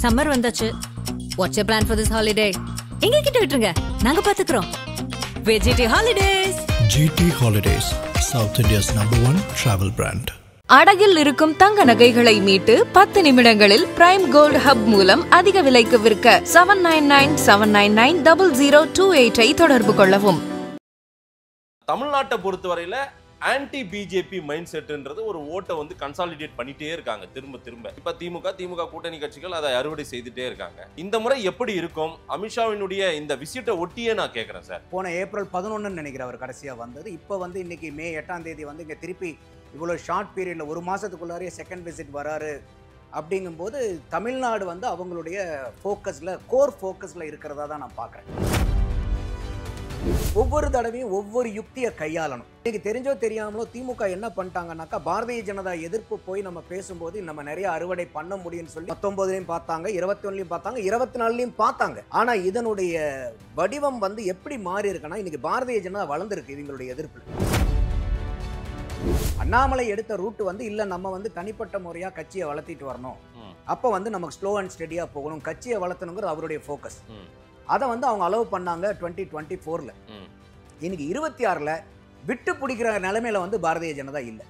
Summer வந்தாச்சு. What's your plan for this holiday? எங்க கிட்ட விட்டுருங்க, நாங்க பாத்துக்கிறோம். VGT Holidays. GT Holidays, South India's #1 travel brand. அடகில் இருக்கும் தங்க நகைகளை மீட்டு 10 நிமிடங்களில் பிரைம் கோல்ட் ஹப் மூலம் அதிக விலைக்கு விற்க 7997990028 தொடர்பு கொள்ளவும். தமிழ்நாட்டை பொறுத்தவரையில ஆன்டி பிஜேபி மைண்ட் செட்ன்றது ஒரு ஓட்டை வந்து கன்சாலிடேட் பண்ணிட்டே இருக்காங்க திரும்ப. இப்ப திமுக கூட்டணி கட்சிகள் அதை அறுவடை செய்துட்டே இருக்காங்க. இந்த முறை எப்படி இருக்கும்? அமித்ஷாவினுடைய இந்த விசிட்டை ஒட்டியே நான் கேட்கிறேன் சார். போன ஏப்ரல் 11 நினைக்கிறேன் அவர் கடைசியா வந்தது. இப்போ வந்து இன்னைக்கு மே 8ஆம் தேதி வந்து இங்க திருப்பி இவ்வளோ ஷார்ட் பீரியட்ல ஒரு மாசத்துக்குள்ளாரே செகண்ட் விசிட் வராரு. அப்படிங்கும்போது தமிழ்நாடு வந்து அவங்களுடைய கோர் ஃபோக்கஸ்ல இருக்கிறதா தான் நான் பார்க்குறேன். ஒவ்வொரு தடவையும் ஒவ்வொரு யுக்தியை கையாளணும். இன்னைக்கு தெரிஞ்சோ தெரியாமலோ திமுக என்ன பண்ணிட்டாங்கன்னாக்கா, பாரதிய ஜனதா எதிர்ப்பு போய் நம்ம பேசும்போது நம்ம நிறைய அறுவடை பண்ண முடியும்னு சொல்லி 19லயும் பார்த்தாங்க, 21லயும் பார்த்தாங்க, 24லயும் பார்த்தாங்க. ஆனா இதனுடைய வடிவம் வந்து எப்படி மாறி இருக்குன்னா, இன்னைக்கு பாரதிய ஜனதா வளர்ந்துருக்கு இவங்களுடைய எதிர்ப்பு. அண்ணாமலை எடுத்த ரூட் வந்து இல்ல, நம்ம வந்து தனிப்பட்ட முறையா கட்சியை வளர்த்திட்டு வரணும், அப்ப வந்து நமக்கு ஸ்லோ அண்ட் ஸ்டெடியா போகணும், கட்சியை வளர்த்தணுங்கிறது அவருடைய ஃபோக்கஸ். அதை வந்து அவங்க அலோவ் பண்ணாங்க 2024ல. இன்னைக்கு 26ல விட்டு பிடிக்கிற நிலைமையில வந்து பாரதிய ஜனதா இல்ல.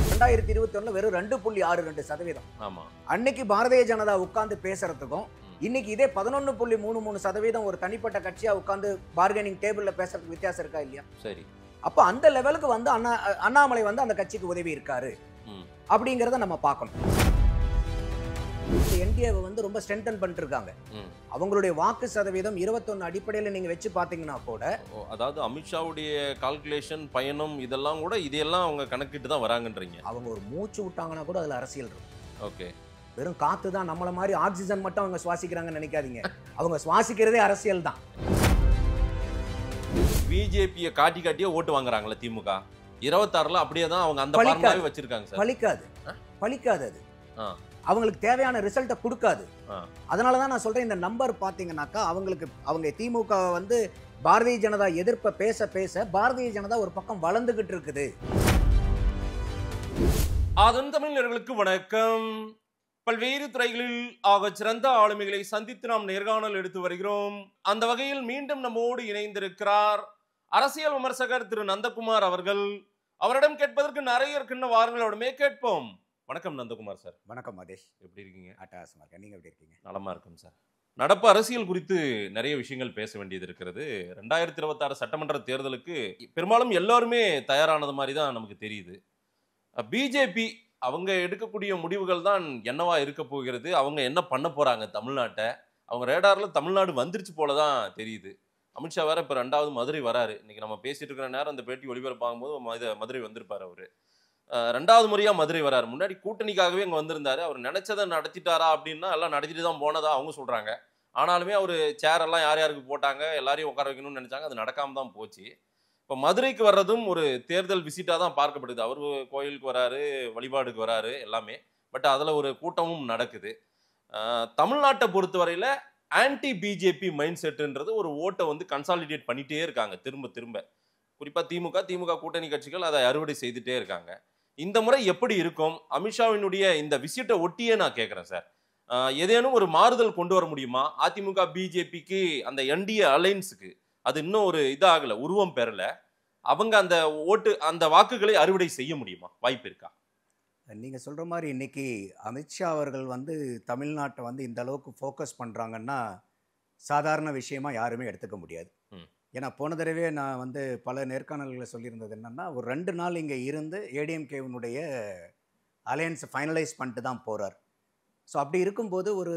2021ல வெறும் 2.62%. அன்னைக்கு பாரதிய ஜனதா உட்கார்ந்து பேசுறதுக்கும் இன்னைக்கு இதே 11.33% ஒரு தனிப்பட்ட கட்சியா உட்கார்ந்து பார்கெனிங் டேபிள்ல பேசுறதுக்கு வித்தியாசம் இருக்கா இல்லையா? சரி, அப்ப அந்த லெவலுக்கு வந்து அண்ணாமலை வந்து அந்த கட்சிக்கு உதவி இருக்காரு அப்படிங்கறத நம்ம பார்க்கணும். என்டிஏவை வந்து ரொம்ப ஸ்ட்ரென்தன் பண்ணிட்டு இருக்காங்க. அவங்களுடைய வாக்கு சதவீதம் 21 அடிப்படையில் நீங்க வச்சு பாத்தீங்கன்னா கூட, அதாவது அமித்ஷாவுடைய கால்குலேஷன் பயணம் இதெல்லாம் கூட இதையெல்லாம் அவங்க கணக்கிட்டு தான் வராங்கன்றீங்க. அவங்க ஒரு மூச்சு விட்டாங்கன்னா கூட அதுல அரசியல் இருக்கும். ஓகே, வெறும் காத்து தான், நம்மள மாதிரி ஆக்சிஜன் மட்டும் அவங்க சுவாசிக்கிறாங்கன்னு நினைக்காதீங்க. அவங்க சுவாசிக்கிறதே அரசியல் தான். பிஜேபியை காட்டியே ஓட்டு வாங்குறாங்களே திமுக. 26ல அப்படியே தான் அவங்க அந்த பார்முலாவை வச்சிருக்காங்க சார். பலிக்காது அது. அவங்களுக்கு தேவையான ரிசல்ட்டை கொடுக்காது. அதனாலதான் நான் சொல்றேன், இந்த நம்பர் பாத்தீங்கன்னாக்கா அவங்க திமுக வந்து பாரதிய ஜனதா எதிர்ப்ப பேச பாரதிய ஜனதா ஒரு பக்கம் வளர்ந்துகிட்டு இருக்குது. அதன் தமிழர்களுக்கு வணக்கம். பல்வேறு துறைகளில் ஆக சிறந்த ஆளுமைகளை சந்தித்து நாம் நேர்காணல் எடுத்து வருகிறோம். அந்த வகையில் மீண்டும் நம்மோடு இணைந்திருக்கிறார் அரசியல் விமர்சகர் திரு நந்தகுமார் அவர்கள். அவரிடம் கேட்பதற்கு நிறைய இருக்குன்னு வாருங்களோடமே கேட்போம். வணக்கம் நந்தகுமார் சார். வணக்கம் மதேஷ், எப்படி இருக்கீங்க? அட்டகாசமா இருக்கேன், நீங்க எப்படி இருக்கீங்க? நலமா இருக்கும் சார். நடப்பு அரசியல் குறித்து நிறைய விஷயங்கள் பேச வேண்டியது இருக்கிறது. 2026 சட்டமன்ற தேர்தலுக்கு பெரும்பாலும் எல்லாருமே தயாரானது மாதிரி தான் நமக்கு தெரியுது. பிஜேபி அவங்க எடுக்கக்கூடிய முடிவுகள் தான் என்னவா இருக்க போகிறது, அவங்க என்ன பண்ண போறாங்க தமிழ்நாட்டை, அவங்க ரேடார்ல தமிழ்நாடு வந்துருச்சு போலதான் தெரியுது. அமித்ஷா வேற இப்ப 2வது மதுரை வராரு. இன்னைக்கு நம்ம பேசிட்டு இருக்கிற நேரம் அந்த பேட்டி ஒளிபரப்பாகும்போது மதுரை வந்திருப்பாரு. அவரு 2வது முறையா மதுரை வராரு. முன்னாடி கூட்டணிக்காகவே அங்க வந்திருந்தாரு. அவர் நினைச்சதை நடத்திட்டாரா அப்படின்னா எல்லாம் நடத்திட்டு தான் போனதா அவங்க சொல்றாங்க. ஆனாலுமே அவரு சேர் எல்லாம் யாருக்கு போட்டாங்க, எல்லாரையும் உட்கார வைக்கணும்னு நினைச்சாங்க, அது நடக்காம தான் போச்சு. இப்போ மதுரைக்கு வர்றதும் ஒரு தேர்தல் விசிட்டா தான் பார்க்கப்படுது. அவரு கோயிலுக்கு வராரு, வழிபாடுக்கு வராரு எல்லாமே. பட் அதுல ஒரு கூட்டமும் நடக்குது. தமிழ்நாட்டை பொறுத்தவரையில ஆன்டி பிஜேபி மைண்ட் செட்ன்றது ஒரு ஓட்டை வந்து கன்சாலிடேட் பண்ணிட்டே இருக்காங்க திரும்ப. குறிப்பா திமுக கூட்டணி கட்சிகள் அதை அறுவடை செய்துட்டே இருக்காங்க. இந்த முறை எப்படி இருக்கும்? அமித்ஷாவினுடைய இந்த விசிட்டை ஒட்டியே நான் கேட்கிறேன் சார். ஏதேனும் ஒரு மாறுதல் கொண்டு வர முடியுமா? அதிமுக பிஜேபிக்கு அந்த என்டிஏ அலைன்ஸுக்கு அது இன்னும் ஒரு இதாகல, உருவம் பெறல. அவங்க அந்த வாக்குகளை அறுவடை செய்ய முடியுமா? வாய்ப்பு இருக்கா? நீங்க சொல்ற மாதிரி இன்னைக்கு அமித்ஷா அவர்கள் வந்து தமிழ்நாட்டை வந்து இந்த அளவுக்கு ஃபோக்கஸ் பண்றாங்கன்னா சாதாரண விஷயமா யாருமே எடுத்துக்க முடியாது. ஏன்னா போன தடவை நான் வந்து பல நேர்காணல்களை சொல்லியிருந்தது என்னன்னா, ஒரு 2 நாள் இங்கே இருந்து ஏடிஎம்கேவினுடைய அலையன்ஸை ஃபைனலைஸ் பண்ணிட்டு தான் போகிறார். ஸோ அப்படி இருக்கும்போது ஒரு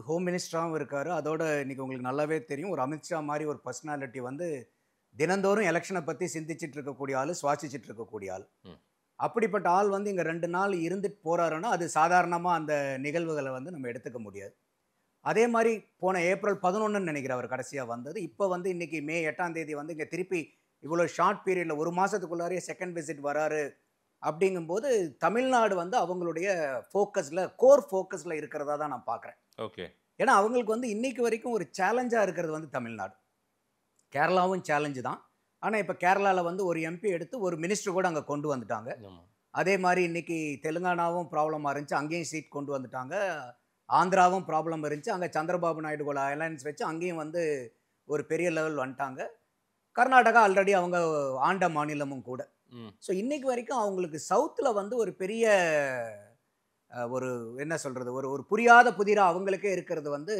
ஹோம் மினிஸ்டராகவும் இருக்கார். அதோட இன்னைக்கு உங்களுக்கு நல்லாவே தெரியும், ஒரு அமித்ஷா மாதிரி ஒரு பர்சனாலிட்டி வந்து தினந்தோறும் எலெக்ஷனை பற்றி சிந்திச்சுட்டு இருக்கக்கூடிய ஆள், சுவாசிச்சுட்டு இருக்கக்கூடிய ஆள். அப்படிப்பட்ட ஆள் வந்து இங்கே 2 நாள் இருந்துட்டு போகிறாருன்னா அது சாதாரணமாக அந்த நிகழ்வுகளை வந்து நம்ம எடுத்துக்க முடியாது. அதே மாதிரி போன ஏப்ரல் 11 நினைக்கிறேன் அவர் கடைசியா வந்தது. இப்போ வந்து இன்னைக்கு மே 8ஆம் தேதி வந்து இங்க திருப்பி இவ்வளோ ஷார்ட் பீரியட்ல ஒரு மாசத்துக்குள்ளாரே செகண்ட் விசிட் வராரு. அப்படிங்கும்போது தமிழ்நாடு வந்து அவங்களுடைய கோர் ஃபோக்கஸ்ல இருக்கிறதா தான் நான் பார்க்குறேன். ஓகே, ஏன்னா அவங்களுக்கு வந்து இன்னைக்கு வரைக்கும் ஒரு சேலஞ்சா இருக்கிறது வந்து தமிழ்நாடு. கேரளாவும் சேலஞ்சு தான். ஆனால் இப்போ கேரளாவில் வந்து ஒரு எம்பி எடுத்து ஒரு மினிஸ்டர் கூட அங்கே கொண்டு வந்துட்டாங்க. அதே மாதிரி இன்னைக்கு தெலுங்கானாவும் ப்ராப்ளமாக இருந்துச்சு, அங்கேயும் சீட் கொண்டு வந்துட்டாங்க. ஆந்திராவும் ப்ராப்ளம் இருந்துச்சு. அங்கே சந்திரபாபு நாயுடு கூட அலையன்ஸ் வச்சு அங்கேயும் வந்து ஒரு பெரிய லெவல் வந்துட்டாங்க. கர்நாடகா ஆல்ரெடி அவங்க ஆண்ட மாநிலமும் கூட. ஸோ இன்னைக்கு வரைக்கும் அவங்களுக்கு சவுத்தில் வந்து ஒரு பெரிய ஒரு என்ன சொல்கிறது, ஒரு புரியாத புதிராக அவங்களுக்கே இருக்கிறது வந்து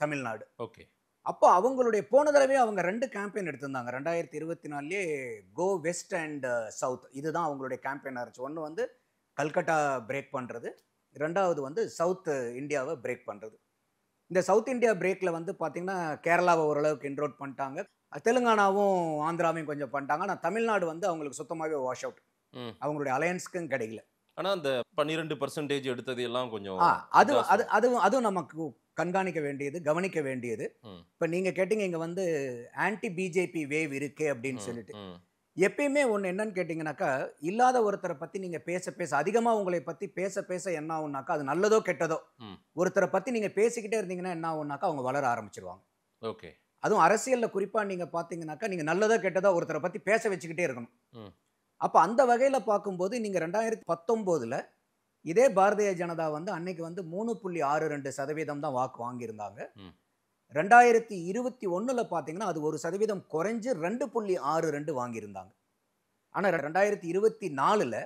தமிழ்நாடு. ஓகே. அப்போ அவங்களுடைய போன தடவை அவங்க 2 கேம்பெயின் எடுத்திருந்தாங்க 2024 கோ வெஸ்ட் அண்ட் சவுத். இதுதான் அவங்களுடைய கேம்பெயினாக இருந்துச்சு. ஒன்று வந்து கல்கட்டா பிரேக் பண்ணுறது, 2வது வந்து சவுத் இந்தியாவை பிரேக் பண்ணுறது. இந்த சவுத் இந்தியா பிரேக்கில் வந்து பார்த்திங்கன்னா கேரளாவை ஓரளவுக்கு இன்ட்ரோட் பண்ணிட்டாங்க, தெலுங்கானாவும் ஆந்திராவையும் கொஞ்சம் பண்ணிட்டாங்க. ஆனால் தமிழ்நாடு வந்து அவங்களுக்கு சுத்தமாகவே வாஷ் அவுட், அவங்களுடைய அலையன்ஸ்க்கும் கிடைக்கல. ஆனால் அந்த 12% எடுத்தது எல்லாம் கொஞ்சம் அதுவும் நமக்கு கண்காணிக்க வேண்டியது, கவனிக்க வேண்டியது. இப்போ நீங்கள் கேட்டீங்க இங்கே வந்து ஆன்டி பிஜேபி வேவ் இருக்கே அப்படின்னு சொல்லிட்டு. எப்பயுமே ஒன்று என்னன்னு கேட்டிங்கனாக்கா, இல்லாத ஒருத்தரை பற்றி நீங்கள் பேச அதிகமாக உங்களை பற்றி பேச என்ன ஆகுனாக்கா, அது நல்லதோ கெட்டதோ, ஒருத்தரை பற்றி நீங்கள் பேசிக்கிட்டே இருந்தீங்கன்னா என்ன ஆகுனாக்கா அவங்க வளர ஆரம்பிச்சிருவாங்க. ஓகே. அதுவும் அரசியலில் குறிப்பாக நீங்கள் பார்த்தீங்கன்னாக்கா, நீங்கள் நல்லதோ கெட்டதோ ஒருத்தரை பற்றி பேச வச்சுக்கிட்டே இருக்கணும். அப்போ அந்த வகையில் பார்க்கும்போது நீங்கள் 2019 இதே பாரதிய ஜனதா வந்து அன்னைக்கு வந்து 3.62% தான் வாக்கு வாங்கியிருந்தாங்க. 2021 பார்த்தீங்கன்னா அது 1% குறைஞ்சு 2.62 வாங்கியிருந்தாங்க. ஆனால் 2024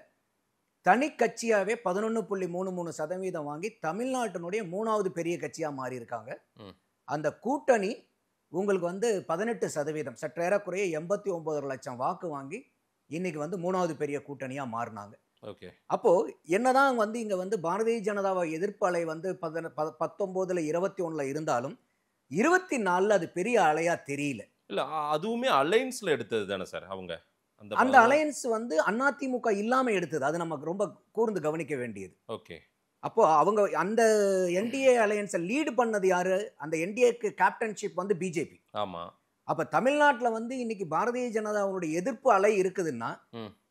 தனி கட்சியாகவே 11.33% வாங்கி தமிழ்நாட்டினுடைய 3வது பெரிய கட்சியாக மாறி இருக்காங்க. அந்த கூட்டணி உங்களுக்கு வந்து 18%, சற்றேறக்குறைய 89 லட்சம் வாக்கு வாங்கி இன்னைக்கு வந்து 3வது பெரிய கூட்டணியாக மாறினாங்க. ஓகே. அப்போ என்னதான் வந்து இங்க வந்து பாரதிய ஜனதாவை எதிர்ப்பு அலை வந்து 19 21 இருந்தாலும் 24 அது பெரிய அலையா தெரியல. இல்ல அதுவுமே அலையன்ஸ்ல எடுத்தது தானே சார் அவங்க? அந்த அலையன்ஸ் வந்து அதிமுக இல்லாம எடுத்தது. அது நமக்கு ரொம்ப கூர்ந்து கவனிக்க வேண்டியது. ஓகே. அப்போ அவங்க அந்த என்டிஏ அலையன்ஸை லீடு பண்ணது யாரு? அந்த என்டிஏக்கு கேப்டன்ஷிப் வந்து பிஜேபி. ஆமா. அப்ப தமிழ்நாட்டில் வந்து இன்னைக்கு பாரதிய ஜனதாவுடைய எதிர்ப்பு அலை இருக்குதுன்னா,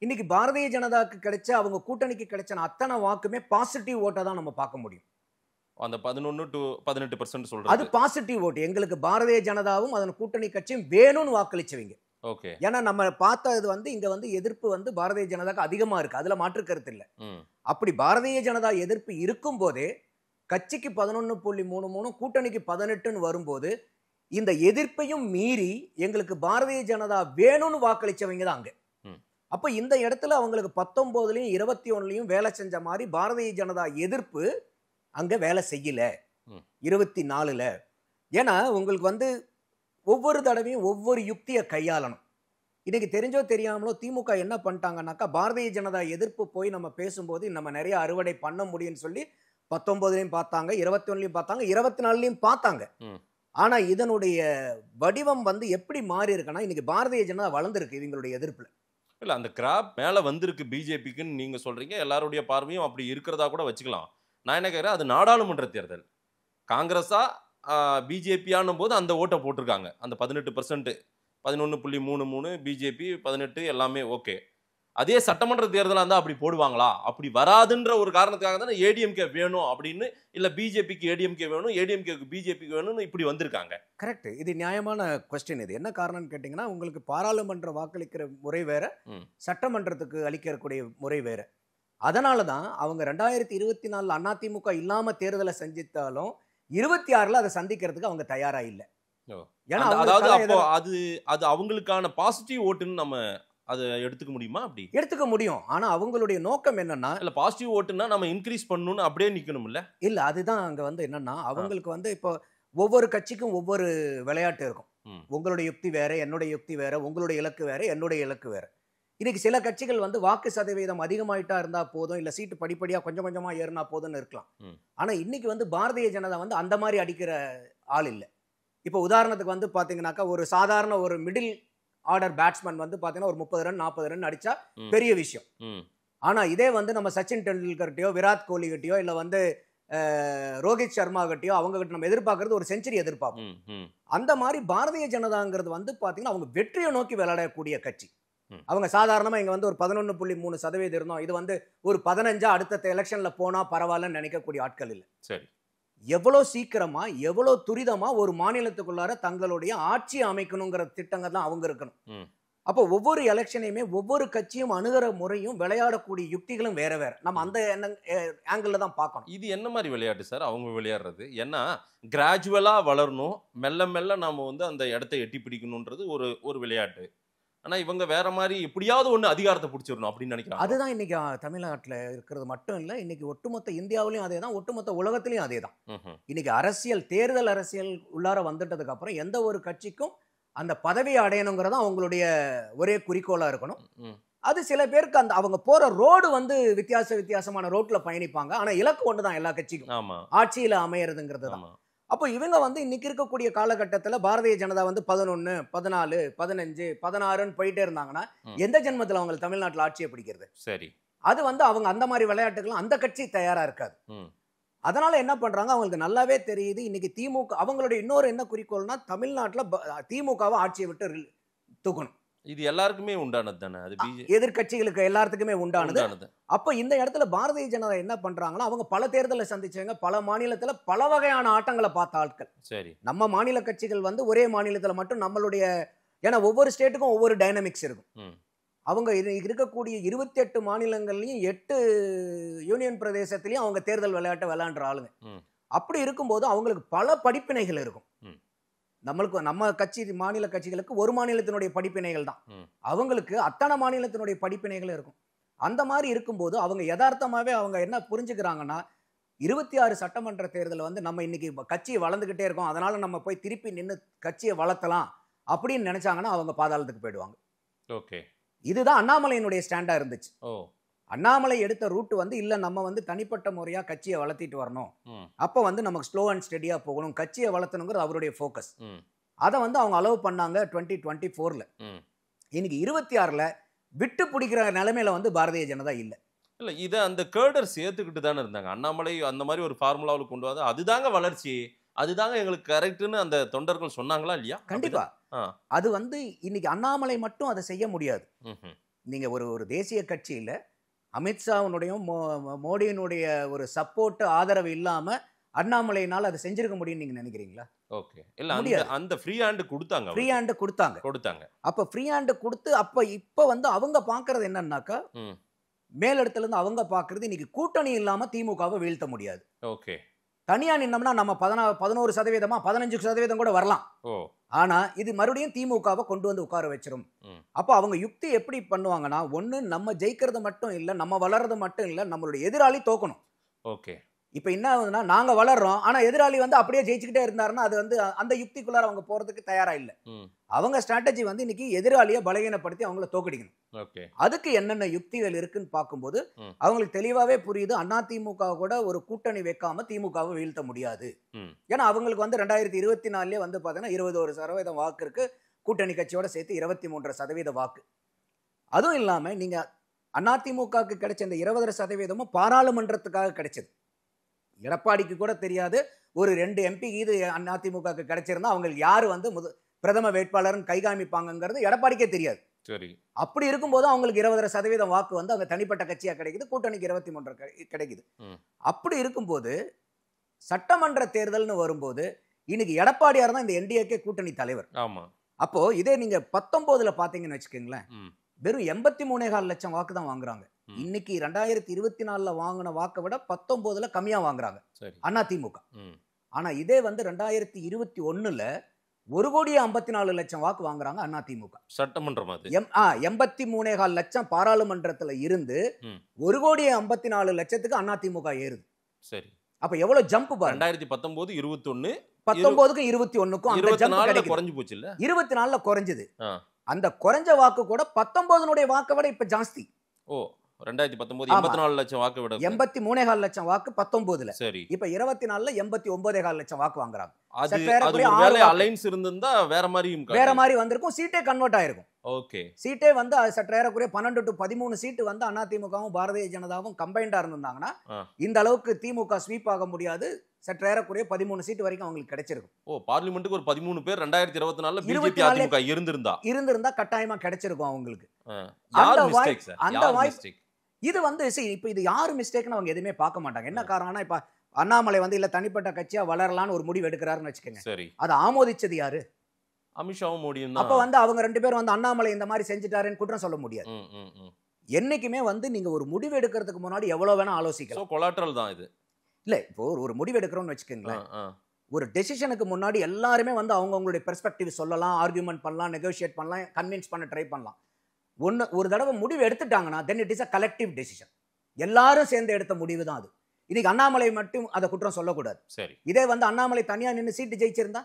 இன்னைக்கு பாரதிய ஜனதாக்கு கிடைச்ச அவங்க கூட்டணிக்கு கிடைச்ச அத்தனை வாக்குமே பாசிட்டிவ் ஓட்டை தான் நம்ம பார்க்க முடியும். அந்த 11 to 18% சொல்றது அது பாசிட்டிவ் ஓட்டு. எங்களுக்கு பாரதிய ஜனதாவும் அதன் கூட்டணி கட்சியும் வேணும்னு வாக்களிச்சவங்க. ஓகே. ஏன்னா நம்ம பார்த்தது வந்து இங்க வந்து எதிர்ப்பு வந்து பாரதிய ஜனதாக்கு அதிகமா இருக்கு, அதுல மாற்று கருத்து இல்லை. அப்படி பாரதிய ஜனதா எதிர்ப்பு இருக்கும் போதே கட்சிக்கு 11.33 கூட்டணிக்கு 18 வரும்போது இந்த எதிர்ப்பையும் மீறி எங்களுக்கு பாரதிய ஜனதா வேணும்னு வாக்களிச்சவங்க தான் அங்க. அப்ப இந்த இடத்துல அவங்களுக்கு 19 21 வேலை செஞ்ச மாதிரி பாரதிய ஜனதா எதிர்ப்பு அங்க வேலை செய்யல 24. ஏன்னா உங்களுக்கு வந்து ஒவ்வொரு தடவையும் ஒவ்வொரு யுக்தியை கையாளணும். இன்னைக்கு தெரிஞ்சோ தெரியாமலோ திமுக என்ன பண்ணிட்டாங்கன்னாக்கா, பாரதிய ஜனதா எதிர்ப்பு போய் நம்ம பேசும்போது நம்ம நிறைய அறுவடை பண்ண முடியும்னு சொல்லி 19 பார்த்தாங்க, 21 பார்த்தாங்க, 24 பார்த்தாங்க. ஆனா இதனுடைய வடிவம் வந்து எப்படி மாறி இருக்குன்னா, இன்னைக்கு பாரதிய ஜனதா வளர்ந்துருக்கு இவங்களுடைய எதிர்ப்புல. இல்ல அந்த கிராப் மேல வந்திருக்கு பிஜேபிக்குன்னு நீங்க சொல்றீங்க. எல்லாருடைய பார்வையும் அப்படி இருக்கிறதா கூட வச்சுக்கலாம். நான் என்ன கேட்கிறேன், அது நாடாளுமன்ற தேர்தல். காங்கிரஸா பிஜேபியானும் போது அந்த ஓட்டை போட்டிருக்காங்க. அந்த 18%, 11.33, பிஜேபி 18, எல்லாமே ஓகே. அதே சட்டமன்ற தேர்தலாக இருந்தால் அப்படி போடுவாங்களா? அப்படி வராதுன்ற ஒரு காரணத்துக்காக தானே ஏடிஎம்கே வேணும் அப்படின்னு, இல்லை பிஜேபிக்கு ஏடிஎம்கே வேணும், ஏடிஎம்கேக்கு பிஜேபிக்கு வேணும்னு இப்படி வந்திருக்காங்க. கரெக்ட். இது நியாயமான கொஸ்டின். இது என்ன காரணம்னு கேட்டிங்கன்னா, உங்களுக்கு பாராளுமன்ற வாக்களிக்கிற முறை வேற, சட்டமன்றத்துக்கு அளிக்கக்கூடிய முறை வேற. அதனால தான் அவங்க 2024 அதிமுக இல்லாமல் தேர்தலை செஞ்சித்தாலும் 26 அதை சந்திக்கிறதுக்கு அவங்க தயாரா இல்லை. ஏன்னா அதாவது அப்போ அது அவங்களுக்கான பாசிட்டிவ் ஓட்டுன்னு நம்ம அதை எடுத்துக்க முடியுமா? அப்படி எடுத்துக்க முடியும். ஆனா அவங்களுடைய நோக்கம் என்னன்னா, இல்ல பாசிட்டிவ் ஓட்டுனா நம்ம இன்க்ரீஸ் பண்ணணும்னு அப்படியே நிக்கணும் இல்ல? இல்ல அதுதான் அங்க வந்து என்னன்னா, அவங்களுக்கு வந்து இப்போ ஒவ்வொரு கட்சிக்கும் ஒவ்வொரு விளையாட்டு இருக்கும். உங்களுடைய யுக்தி வேற, என்னுடைய யுக்தி வேற, உங்களுடைய இலக்கு வேற, என்னுடைய இலக்கு வேற. இன்னைக்கு சில கட்சிகள் வந்து வாக்கு சதவீதம் அதிகமாயிட்டா இருந்தா போதும், இல்ல சீட்டு படிப்படியா கொஞ்சம் கொஞ்சமா ஏறினா போதும்னு இருக்கலாம். ஆனா இன்னைக்கு வந்து பாரதிய ஜனதா வந்து அந்த மாதிரி அடிக்கிற ஆள் இல்லை. இப்போ உதாரணத்துக்கு வந்து பாத்தீங்கன்னாக்கா, ஒரு சாதாரண ஒரு மிடில் ஆர்டர் பேட்ஸ்மேன் வந்து பாத்தீங்கன்னா ஒரு 30 ரன் 40 ரன் அடிச்சா பெரிய விஷயம். ஆனா இதே வந்து நம்ம சச்சின் டெண்டுல்கர்கிட்டயோ விராட் கோலி கிட்டயோ இல்ல வந்து ரோஹித் சர்மா கிட்டயோ அவங்க கிட்ட நம்ம எதிர்பார்க்கறது ஒரு செஞ்சுரி எதிர்பார்ப்போம். அந்த மாதிரி பாரதிய ஜனதாங்கிறது வந்து பாத்தீங்கன்னா அவங்க வெற்றியை நோக்கி விளையாடக்கூடிய கட்சி. அவங்க சாதாரணமா இங்க வந்து ஒரு 11.3% இருந்தோம், இது வந்து ஒரு 15 அடுத்த எலெக்ஷன்ல போனா பரவாயில்லன்னு நினைக்கக்கூடிய ஆட்கள் இல்லை. சரி, எவ்வளவு சீக்கிரமா எவ்வளவு துரிதமா ஒரு மாநிலத்துக்குள்ளார தங்களுடைய ஆட்சி அமைக்கணுங்கிற திட்டங்கள் தான் அவங்க இருக்கணும். அப்போ ஒவ்வொரு எலெக்ஷனையுமே ஒவ்வொரு கட்சியும் அணுகிற முறையும் விளையாடக்கூடிய யுக்திகளும் வேற வேற. நம்ம அந்த ஆங்கிள் தான் பார்க்கணும். இது என்ன மாதிரி விளையாட்டு சார் அவங்க விளையாடுறது? ஏன்னா கிராஜுவலா வளரணும், மெல்ல மெல்ல நாம வந்து அந்த இடத்தை எட்டி பிடிக்கணும்ன்றது ஒரு விளையாட்டு. ஆனா இவங்க வேற மாதிரி எப்படியாவது ஒண்ணு அதிகாரத்தை பிடிச்சிடணும் அப்படின்னு நினைக்கிறாங்க. அதுதான் இன்னைக்கு தமிழ்நாட்டில் இருக்கிறது மட்டும் இல்லை, இன்னைக்கு ஒட்டுமொத்த இந்தியாவிலையும் அதே தான், ஒட்டுமொத்த உலகத்திலையும் அதே தான். இன்னைக்கு அரசியல் தேர்தல் அரசியல் உள்ளார வந்துட்டதுக்கு அப்புறம் எந்த ஒரு கட்சிக்கும் அந்த பதவியை அடையணுங்கிறதா அவங்களுடைய ஒரே குறிக்கோளா இருக்கணும். அது சில பேருக்கு அந்த அவங்க போற ரோடு வந்து வித்தியாசமான ரோட்ல பயணிப்பாங்க. ஆனா இலக்கு ஒண்ணுதான் எல்லா கட்சிக்கும், ஆட்சியில அமையறதுங்கிறது தான். அப்போ இவங்க வந்து இன்னைக்கு இருக்கக்கூடிய காலகட்டத்தில் பாரதிய ஜனதா வந்து 11, 14, 15, 16 போயிட்டே இருந்தாங்கன்னா எந்த ஜென்மத்தில் அவங்க தமிழ்நாட்டில் ஆட்சியை பிடிக்கிறது? சரி, அது வந்து அவங்க அந்த மாதிரி விளையாட்டுகள் அந்த கட்சி தயாரா இருக்காது. அதனால என்ன பண்றாங்க, அவங்களுக்கு நல்லாவே தெரியுது. இன்னைக்கு திமுக அவங்களுடைய இன்னொரு என்ன குறிக்கோள்னா தமிழ்நாட்டில் திமுகவை ஆட்சியை விட்டு தூக்கணும். இது எல்லாருக்குமே உண்டானது தானே, அது எதிர்கட்சிகளுக்கு எல்லாத்துக்குமே உண்டானது. அப்ப இந்த இடத்துல பாரதிய ஜனதா என்ன பண்றாங்கன்னா, அவங்க பல தேர்தலை சந்திச்சவங்க, பல மாநிலத்துல பல வகையான ஆட்டங்களை பார்த்த ஆட்கள். சரி, நம்ம மாநில கட்சிகள் வந்து ஒரே மாநிலத்துல மட்டும் நம்மளுடைய, ஏன்னா ஒவ்வொரு ஸ்டேட்டுக்கும் ஒவ்வொரு டைனமிக்ஸ் இருக்கும். அவங்க இருக்கக்கூடிய 28 மாநிலங்கள்லயும் 8 யூனியன் பிரதேசத்திலயும் அவங்க தேர்தல் விளையாட்டை விளையாடுற ஆளுங்க. அப்படி இருக்கும்போது அவங்களுக்கு பல படிப்பினைகள் இருக்கும். நம்மளுக்கு நம்ம கட்சி மாநில கட்சிகளுக்கு ஒரு மாநிலத்தினுடைய படிப்பினைகள் தான், அவங்களுக்கு அத்தனை மாநிலத்தினுடைய படிப்பினைகள் இருக்கும். அந்த மாதிரி இருக்கும்போது அவங்க யதார்த்தமாவே அவங்க என்ன புரிஞ்சுக்கிறாங்கன்னா, 26 சட்டமன்ற தேர்தல் வந்து நம்ம இன்னைக்கு கட்சியை வளர்ந்துகிட்டே இருக்கோம், அதனால நம்ம போய் திருப்பி நின்று கட்சியை வளர்த்தலாம் அப்படின்னு நினைச்சாங்கன்னா அவங்க பாதாளத்துக்கு போயிடுவாங்க. ஓகே, இதுதான் அண்ணாமலையினுடைய ஸ்டாண்டா இருந்துச்சு. அண்ணாமலை எடுத்த ரூட் வந்து இல்ல, நம்ம வந்து தனிப்பட்ட முறையா கட்சியை வளர்த்திட்டு வரணும், அப்ப வந்து நமக்கு ஸ்லோ அண்ட் ஸ்டெடியா போகணும், கட்சியை வளர்த்தணுங்கிறது அவருடைய ஃபோக்கஸ். அதை வந்து அவங்க அலோவ் பண்ணாங்க 2024ல. இன்னைக்கு 26ல விட்டு பிடிக்கிற நிலைமையில வந்து பாரதிய ஜனதா இல்ல. இல்ல, இதை அந்த கேடர் சேர்த்துக்கிட்டு தானே இருந்தாங்க. அண்ணாமலை அந்த மாதிரி ஒரு ஃபார்முலாவில் கொண்டு வந்து அதுதாங்க வளர்ச்சி, அதுதாங்க எங்களுக்கு கரெக்ட்னு அந்த தொண்டர்கள் சொன்னாங்களா இல்லையா? கண்டிப்பா. அது வந்து இன்னைக்கு அண்ணாமலை மட்டும் அதை செய்ய முடியாது. நீங்க ஒரு தேசிய கட்சியில அமித்ஷாவுடைய மோடியினுடைய ஒரு சப்போர்ட் ஆதரவு இல்லாம அண்ணாமலையினால அதை செஞ்சிருக்க முடியும் நீங்க நினைக்கிறீங்களா? ஓகே, இல்ல அந்த ஃப்ரீ ஹேண்ட் கொடுத்தாங்க. அப்ப ஃப்ரீ ஹேண்ட் கொடுத்து அப்ப இப்ப வந்து அவங்க பாக்குறது என்னன்னாக்கா, மேலிடத்துல இருந்து அவங்க பாக்குறது இன்னைக்கு கூட்டணி இல்லாம திமுகவை வீழ்த்த முடியாது. ஓகே, தனியா நின்னோம்னா நம்ம 11% 15% கூட வரலாம். ஆனா இது மறுபடியும் திமுகவை கொண்டு வந்து உட்கார வச்சிரும். அப்ப அவங்க யுக்தி எப்படி பண்ணுவாங்கன்னா, ஒண்ணு நம்ம ஜெயிக்கிறது மட்டும் இல்ல, நம்ம வளர்றது மட்டும் இல்ல, நம்மளுடைய எதிராளி தோக்கணும். ஓகே, இப்ப என்ன ஆகுதுன்னா, நாங்க வளர்றோம் ஆனா எதிராளி வந்து அப்படியே ஜெயிச்சுக்கிட்டே இருந்தாருன்னா அது வந்து அந்த யுக்திக்குள்ளார அவங்க போறதுக்கு தயாரா இல்ல. அவங்க ஸ்ட்ராட்டஜி வந்து இன்னைக்கு எதிராளியை பலகீனப்படுத்தி அவங்கள தோக்கடிக்கணும். அதுக்கு என்னென்ன யுக்திகள் இருக்குன்னு பார்க்கும்போது அவங்களுக்கு தெளிவாவே புரியுது, அதிமுக கூட ஒரு கூட்டணி வைக்காம திமுகவை வீழ்த்த முடியாது. ஏன்னா அவங்களுக்கு வந்து 2024 வந்து பாத்தீங்கன்னா 21% வாக்கு இருக்கு, கூட்டணி கட்சியோட சேர்த்து 23% வாக்கு. அதுவும் இல்லாம நீங்க அதிமுகவுக்கு கிடைச்ச இந்த 20% பாராளுமன்றத்துக்காக கிடைச்சது. எடப்பாடிக்கு கூட தெரியாது, ஒரு 2 MP இது அதிமுகவுக்கு கிடைச்சிருந்தா அவங்களுக்கு யாரு வந்து பிரதம வேட்பாளர்னு கைகாமிப்பாங்கிறது எடப்பாடிக்கே தெரியாது. சரி, அப்படி இருக்கும்போது அவங்களுக்கு 20% வாக்கு வந்து அவங்க தனிப்பட்ட கட்சியா கிடைக்குது, கூட்டணிக்கு 23 கிடைக்குது. அப்படி இருக்கும்போது சட்டமன்ற தேர்தல்னு வரும்போது இன்னைக்கு எடப்பாடியார் தான் இந்த என்டிஏகே கூட்டணி தலைவர். அப்போ இதே நீங்க 19ல பாத்தீங்கன்னு வச்சுக்கோங்களேன், வெறும் 83.4 லட்சம் வாக்கு தான் வாங்குறாங்க. இன்னைக்கு 2024ல வாங்கின வாக்கை விட 19ல கம்மியா வாங்குறாங்க அதிமுக. ஆனா இதே வந்து 2021ல 1,54 லட்சம் வாக்கு வாங்குறாங்க அதிமுக சட்டமன்றம். 83.4 லட்சம் பாராளுமன்றத்துல இருந்து 1,54 லட்சத்துக்கு அதிமுக ஏறுது. சரி, அப்ப எவ்வளவு ஜம்ப் பாருங்க. 2019 21 19க்கும் 21க்கும் அந்த ஜம்ப் குறைஞ்சு போச்சு இல்ல, 24ல குறைஞ்சது. அந்த குறைஞ்ச வாக்கு கூட 19னுடைய வாக்கை விட இப்ப ஜாஸ்தி. 2019 84 லட்சம் வாக்கு விட 83.4 லட்சம் வாக்கு 19ல. சரி, இப்ப 24ல 89.4 லட்சம் வாக்கு வாங்குறாங்க. அது ஒருவேளை அலைன்ஸ் இருந்திருந்தா வேற மாதிரி வந்திருக்கும், சீட்டே கன்வெர்ட் ஆயிருக்கும். ஓகே, சீட்டே வந்து சற்றேறக்குறைய 12 to 13 சீட்டு வந்து அதிமுகவும் பாரதிய ஜனதாவும் கம்பைண்டா இருந்திருந்தாங்கன்னா இந்த அளவுக்கு திமுக ஸ்வீப் ஆக முடியாது. சற்றேறக்குறைய 13 சீட்டு வரைக்கும் அவங்களுக்கு கிடைச்சிருக்கும். பார்லிமெண்ட்டுக்கு ஒரு 13 பேர் 2024ல பிஜேபி அதிமுக இருந்திருந்தா கட்டாயமா கிடைச்சிருக்கும் அவங்களுக்கு. அந்த வாய்ப்பு இது வந்து இப்ப இது யாரு மிஸ்டேக்னு அவங்க எதுவுமே பார்க்க மாட்டாங்க. என்ன காரணம்னா, இப்ப அண்ணாமலை வந்து இல்ல தனிப்பட்ட கட்சியா வளரலான்னு ஒரு முடிவு எடுக்கிறாருன்னு வச்சுக்கோங்க, சரி, அதை ஆமோதிச்சது யாரு? அமித்ஷாவும் மோடியும் அப்ப வந்து அவங்க 2 பேரும் வந்து அண்ணாமலை இந்த மாதிரி செஞ்சுட்டாருன்னு குற்றம் சொல்ல முடியாது. என்னைக்குமே வந்து நீங்க ஒரு முடிவு எடுக்கிறதுக்கு முன்னாடி எவ்வளவு வேணா ஆலோசிக்கலாம். கொலாட்ரல் தான் இது. இல்ல இப்போ ஒரு முடிவு எடுக்கிறோம்னு வச்சுக்கோங்களேன், ஒரு டெசிஷனுக்கு முன்னாடி எல்லாருமே வந்து அவங்களுடைய பெர்ஸ்பெக்டிவ் சொல்லலாம், ஆர்குமெண்ட் பண்ணலாம், நெகோஷியேட் பண்ணலாம், கன்வின்ஸ் பண்ண ட்ரை பண்ணலாம். ஒரு தடவை முடிவு எடுத்துட்டாங்கன்னா then it is a collective decision. எல்லாரும் சேர்ந்து எடுத்த முடிவு தான் அது. இன்னைக்கு அண்ணாமலை மட்டும் அதை குற்றம் சொல்லக்கூடாது. சரி, இதே வந்து அண்ணாமலை தனியா நின்று சீட்டு ஜெயிச்சிருந்தா,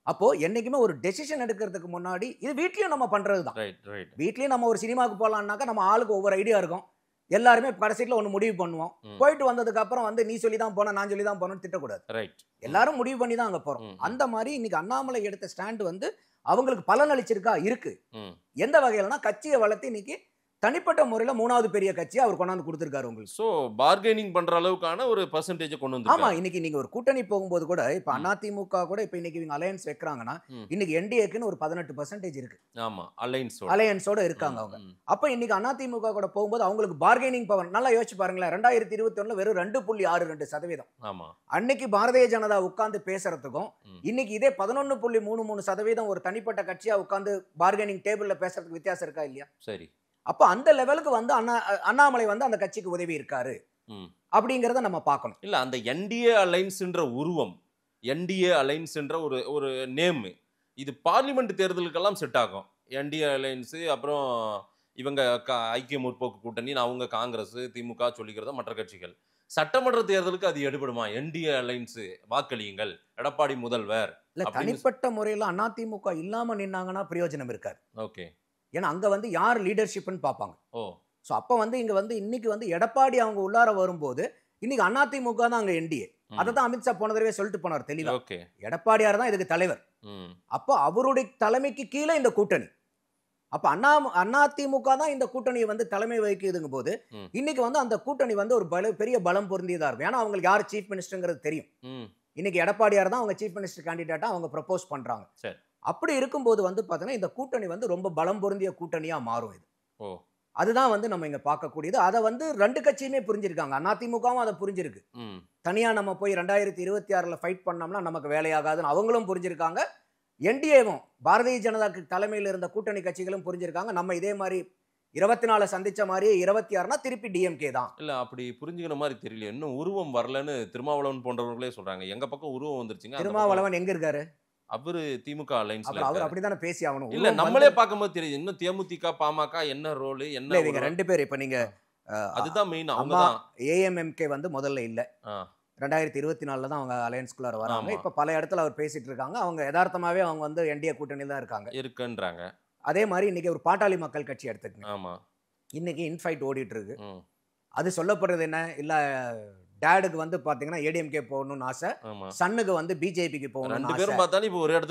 அப்போ என்னைக்குமே ஒரு டெசிஷன் எடுக்கிறதுக்கு முன்னாடி இது வீட்லயும் நம்ம பண்றதுதான். வீட்லயும் நம்ம ஒரு சினிமாவுக்கு போலாம்னாக்கா நம்ம ஆளுக்கு ஒவ்வொரு ஐடியா இருக்கும், எல்லாருமே கடைசியில ஒண்ணு முடிவு பண்ணுவோம். போயிட்டு வந்ததுக்கு அப்புறம் வந்து நீ சொல்லி தான் போன, நான் சொல்லி தான் போனேன்னு திட்டக்கூடாது. எல்லாரும் முடிவு பண்ணி தான் அங்க போறோம். அந்த மாதிரி இன்னைக்கு அண்ணாமலை எடுத்த ஸ்டாண்ட் வந்து அவங்களுக்கு பலன் அளிச்சிருக்கா? இருக்கு. எந்த வகையிலனா கட்சியை வளர்த்து இன்னைக்கு தனிப்பட்ட முறையில 3வது பெரிய கட்சி அவர் கொண்டாந்து கொடுத்திருக்காரு உங்களுக்கு. சோ பார்கெனிங் பண்ற அளவுக்கான ஒரு பெர்சன்டேஜ் கொண்டு வந்து. ஆமா, இன்னைக்கு நீங்க ஒரு கூட்டணி போகும்போது கூட இப்ப அதிமுக கூட இப்ப இன்னைக்கு இவங்க அலையன்ஸ் வைக்கிறாங்கன்னா இன்னைக்கு என்டிஏக்குன்னு ஒரு 18% இருக்கு. ஆமா, அலையன்ஸோட இருக்காங்க அவங்க. அப்ப இன்னைக்கு அதிமுக கூட போகும்போது அவங்களுக்கு பார்கெனிங் பவர் நல்லா யோசிச்சு பாருங்களேன். 2021 வெறும் 2.62%. ஆமா, அன்னைக்கு பாரதிய ஜனதா உட்கார்ந்து பேசுறதுக்கும் இன்னைக்கு இதே 11.33% ஒரு தனிப்பட்ட கட்சியா உட்கார்ந்து பார்கெனிங் டேபிள்ல பேசுறதுக்கு வித்தியாசம் இருக்கா இல்லையா? சரி. அப்ப அந்த லெவலுக்கு வந்து அண்ணாமலை வந்து அந்த கட்சிக்கு உதவி இருக்காரு அப்படிங்கறத நம்ம பார்க்கணும். இல்ல, அந்த என்டிஏ அலைன்ஸ்ன்ற உருவம், என்டிஏ அலைன்ஸ்ன்ற ஒரு நேம், இது பார்லிமெண்ட் தேர்தலுக்கெல்லாம் செட் ஆகும். என்டிஏ அலைன்ஸ், அப்புறம் இவங்க ஐக்கிய முற்போக்கு கூட்டணி, அவங்க காங்கிரஸ், திமுக சொல்லிக்கிறத மற்ற கட்சிகள். சட்டமன்ற தேர்தலுக்கு அது எடுபடுமா? என்டிஏ அலைன்ஸ் வாக்களியுங்கள், எடப்பாடி முதல்வர். தனிப்பட்ட முறையில் அதிமுக இல்லாம நின்னாங்கன்னா பிரயோஜனம் இருக்காது. ஓகே. ஏன்னா அங்க வந்து யார் லீடர்ஷிப்னு பார்ப்பாங்க. ஸோ அப்போ வந்து இங்க வந்து இன்னைக்கு வந்து எடப்பாடி அவங்க உள்ளார வரும்போது இன்னைக்கு அதிமுக தான் அங்க என்டிஏ. அதை தான் அமித்ஷா போன தடவை சொல்லிட்டு போனார் தெளிவா. எடப்பாடியார் தான் இதுக்கு தலைவர். அப்போ அவருடைய தலைமைக்கு கீழே இந்த கூட்டணி. அப்ப அதிமுக தான் இந்த கூட்டணியை வந்து தலைமை வகிக்குதுங்க போது இன்னைக்கு வந்து அந்த கூட்டணி வந்து ஒரு பெரிய பலம் பொருந்தியதா இருக்கும். ஏன்னா அவங்களுக்கு யார் சீஃப் மினிஸ்டர்ங்கிறது தெரியும். இன்னைக்கு எடப்பாடியார் தான் அவங்க சீஃப் மினிஸ்டர் கேண்டிடேட்டா அவங்க ப்ரப்போஸ் பண்றாங்க. அப்படி இருக்கும்போது வந்து பாத்தீங்கன்னா இந்த கூட்டணி வந்து ரொம்ப பலம் பொருந்திய கூட்டணியா மாறும் இது. அதுதான் வந்து நம்ம இங்க பார்க்கக்கூடியது. அதை வந்து 2 கட்சியுமே புரிஞ்சிருக்காங்க. அதிமுகவும் அதை புரிஞ்சிருக்கு. தனியா நம்ம போய் 2026 ஃபைட் பண்ணோம்னா நமக்கு வேலையாகாதுன்னு அவங்களும் புரிஞ்சிருக்காங்க. என்டிஏவும் பாரதிய ஜனதாக்கு தலைமையில் இருந்த கூட்டணி கட்சிகளும் புரிஞ்சிருக்காங்க. நம்ம இதே மாதிரி 24 சந்திச்ச மாதிரியே 26னா திருப்பி டிஎம்கே தான். இல்ல, அப்படி புரிஞ்சுக்கிற மாதிரி தெரியல. இன்னும் உருவம் வரலன்னு திருமாவளவன் போன்றவர்களே சொல்றாங்க. எங்க பக்கம் உருவம் வந்துருச்சுங்க. திருமாவளவன் எங்க இருக்காரு? அவரு திமுக அலைன்ஸ்ல. அவர் அப்படிதானே பேசி ஆகணும். இல்ல, நம்மளே பார்க்கும்போது தெரியுது இன்னும் தேமுதிக பாமக என்ன ரோல், என்ன இவங்க 2 பேர். இப்ப நீங்க அதுதான் மெயின். அவங்க தான் ஏஎம்எம்கே வந்து முதல்ல இல்ல, 2024 தான் அவங்க அலையன்ஸ்குள்ளார வராங்க. இப்ப பல இடத்துல அவர் பேசிட்டு இருக்காங்க. அவங்க யதார்த்தமாவே அவங்க வந்து என்டிஏ கூட்டணியில தான் இருக்குன்றாங்க. அதே மாதிரி இன்னைக்கு ஒரு பாட்டாளி மக்கள் கட்சி எடுத்துக்கங்க. ஆமா, இன்னைக்கு இன்ஃபைட் ஓடிட்டு இருக்கு. அது சொல்லப்படுறது என்ன, இல்ல டேடுக்கு வந்து பாத்தீங்கன்னா ஏடிஎம்கே போகணும்னு ஆசை, சன்னுக்கு வந்து பிஜேபிக்கு போகணும்னு ஆசை.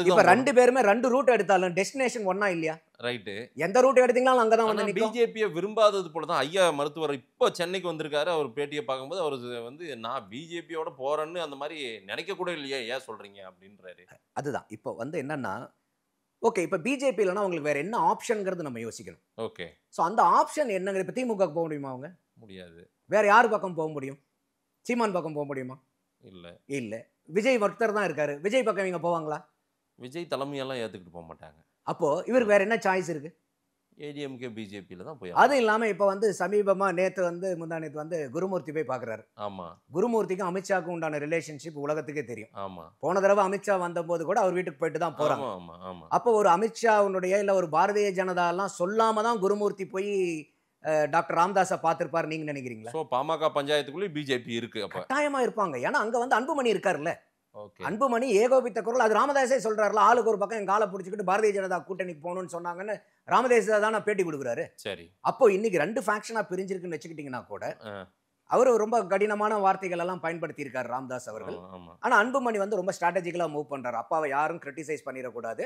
இப்ப 2 பேருமே 2 ரூட் எடுத்தாலும் டெஸ்டினேஷன் ஒண்ணா இல்லையா? ரைட். எந்த ரூட் எடுத்தீங்களாலும் அங்கதான் வந்து நிக்கும். பிஜேபியை விரும்பாதது போலதான் ஐயா மருத்துவர் இப்ப சென்னைக்கு வந்திருக்காரு. அவர் பேட்டியை பார்க்கும்போது அவர் வந்து நான் பிஜேபியோட போறேன்னு அந்த மாதிரி நினைக்க கூட இல்லையா, ஏன் சொல்றீங்க அப்படின்றாரு. அதுதான் இப்போ வந்து என்னன்னா, ஓகே, இப்ப பிஜேபி இல்லைன்னா உங்களுக்கு வேற என்ன ஆப்ஷன்ங்கிறது நம்ம யோசிக்கணும். ஓகே. சோ அந்த ஆப்ஷன் என்னங்க? இப்ப திமுக போக முடியுமா? அவங்க முடியாது. வேற யார் பக்கம் போக முடியும்? சீமான் பக்கம் போக முடியுமா? இல்ல. விஜய் ஒருத்தர் தான் இருக்காரு. விஜய் பக்கம் இவங்க போவாங்களா? விஜய் தலைமையெல்லாம் ஏத்துக்கிட்டு போக மாட்டாங்க. அப்போ இவருக்கு வேற என்ன சாய்ஸ் இருக்கு? ஏடிஎம்கே பிஜேபியில தான் போய். அது இல்லாம இப்ப வந்து சமீபமா நேத்து வந்து முந்தானேத்து வந்து குருமூர்த்தி போய் பாக்குறாரு. ஆமா. குருமூர்த்திக்கும் அமித்ஷாவுக்கும் உண்டான ரிலேஷன்ஷிப் உலகத்துக்கே தெரியும். ஆமா. போன தடவை அமித்ஷா வந்த போது கூட அவர் வீட்டுக்கு போயிட்டு தான் போறாங்க. அப்போ ஒரு அமித்ஷாவுடைய இல்ல ஒரு பாரதிய ஜனதா எல்லாம் சொல்லாம தான் குருமூர்த்தி போய் டாக்டர் ராமதாஸை பார்த்திருப்பாரு நீங்க நினைக்கிறீங்களா? சோ பாமக பஞ்சாயத்துக்குள்ள பிஜேபி இருக்கு. அப்ப கட்டாயமா இருப்பாங்க. ஏன்னா அங்க வந்து அன்புமணி இருக்காருல்ல. அன்புமணி ஏகோபித்த குரல். அது ராமதாஸே சொல்றாருல, ஆளுக்கு ஒரு பக்கம் என் காலை பிடிச்சிக்கிட்டு பாரதிய ஜனதா கூட்டணிக்கு போகணும்னு சொன்னாங்கன்னு ராமதாஸ் தான் பேட்டி கொடுக்குறாரு. சரி. அப்போ இன்னைக்கு 2 ஃபேக்ஷனா பிரிஞ்சிருக்குன்னு வச்சுக்கிட்டீங்கன்னா கூட அவர் ரொம்ப கடினமான வார்த்தைகள் எல்லாம் பயன்படுத்தி இருக்காரு ராமதாஸ் அவர்கள். ஆனா அன்புமணி வந்து ரொம்ப ஸ்ட்ராட்டஜிக்கலா மூவ் பண்றாரு. அப்பாவை யாரும் கிரிட்டிசைஸ் பண்ணிடக்கூடாது.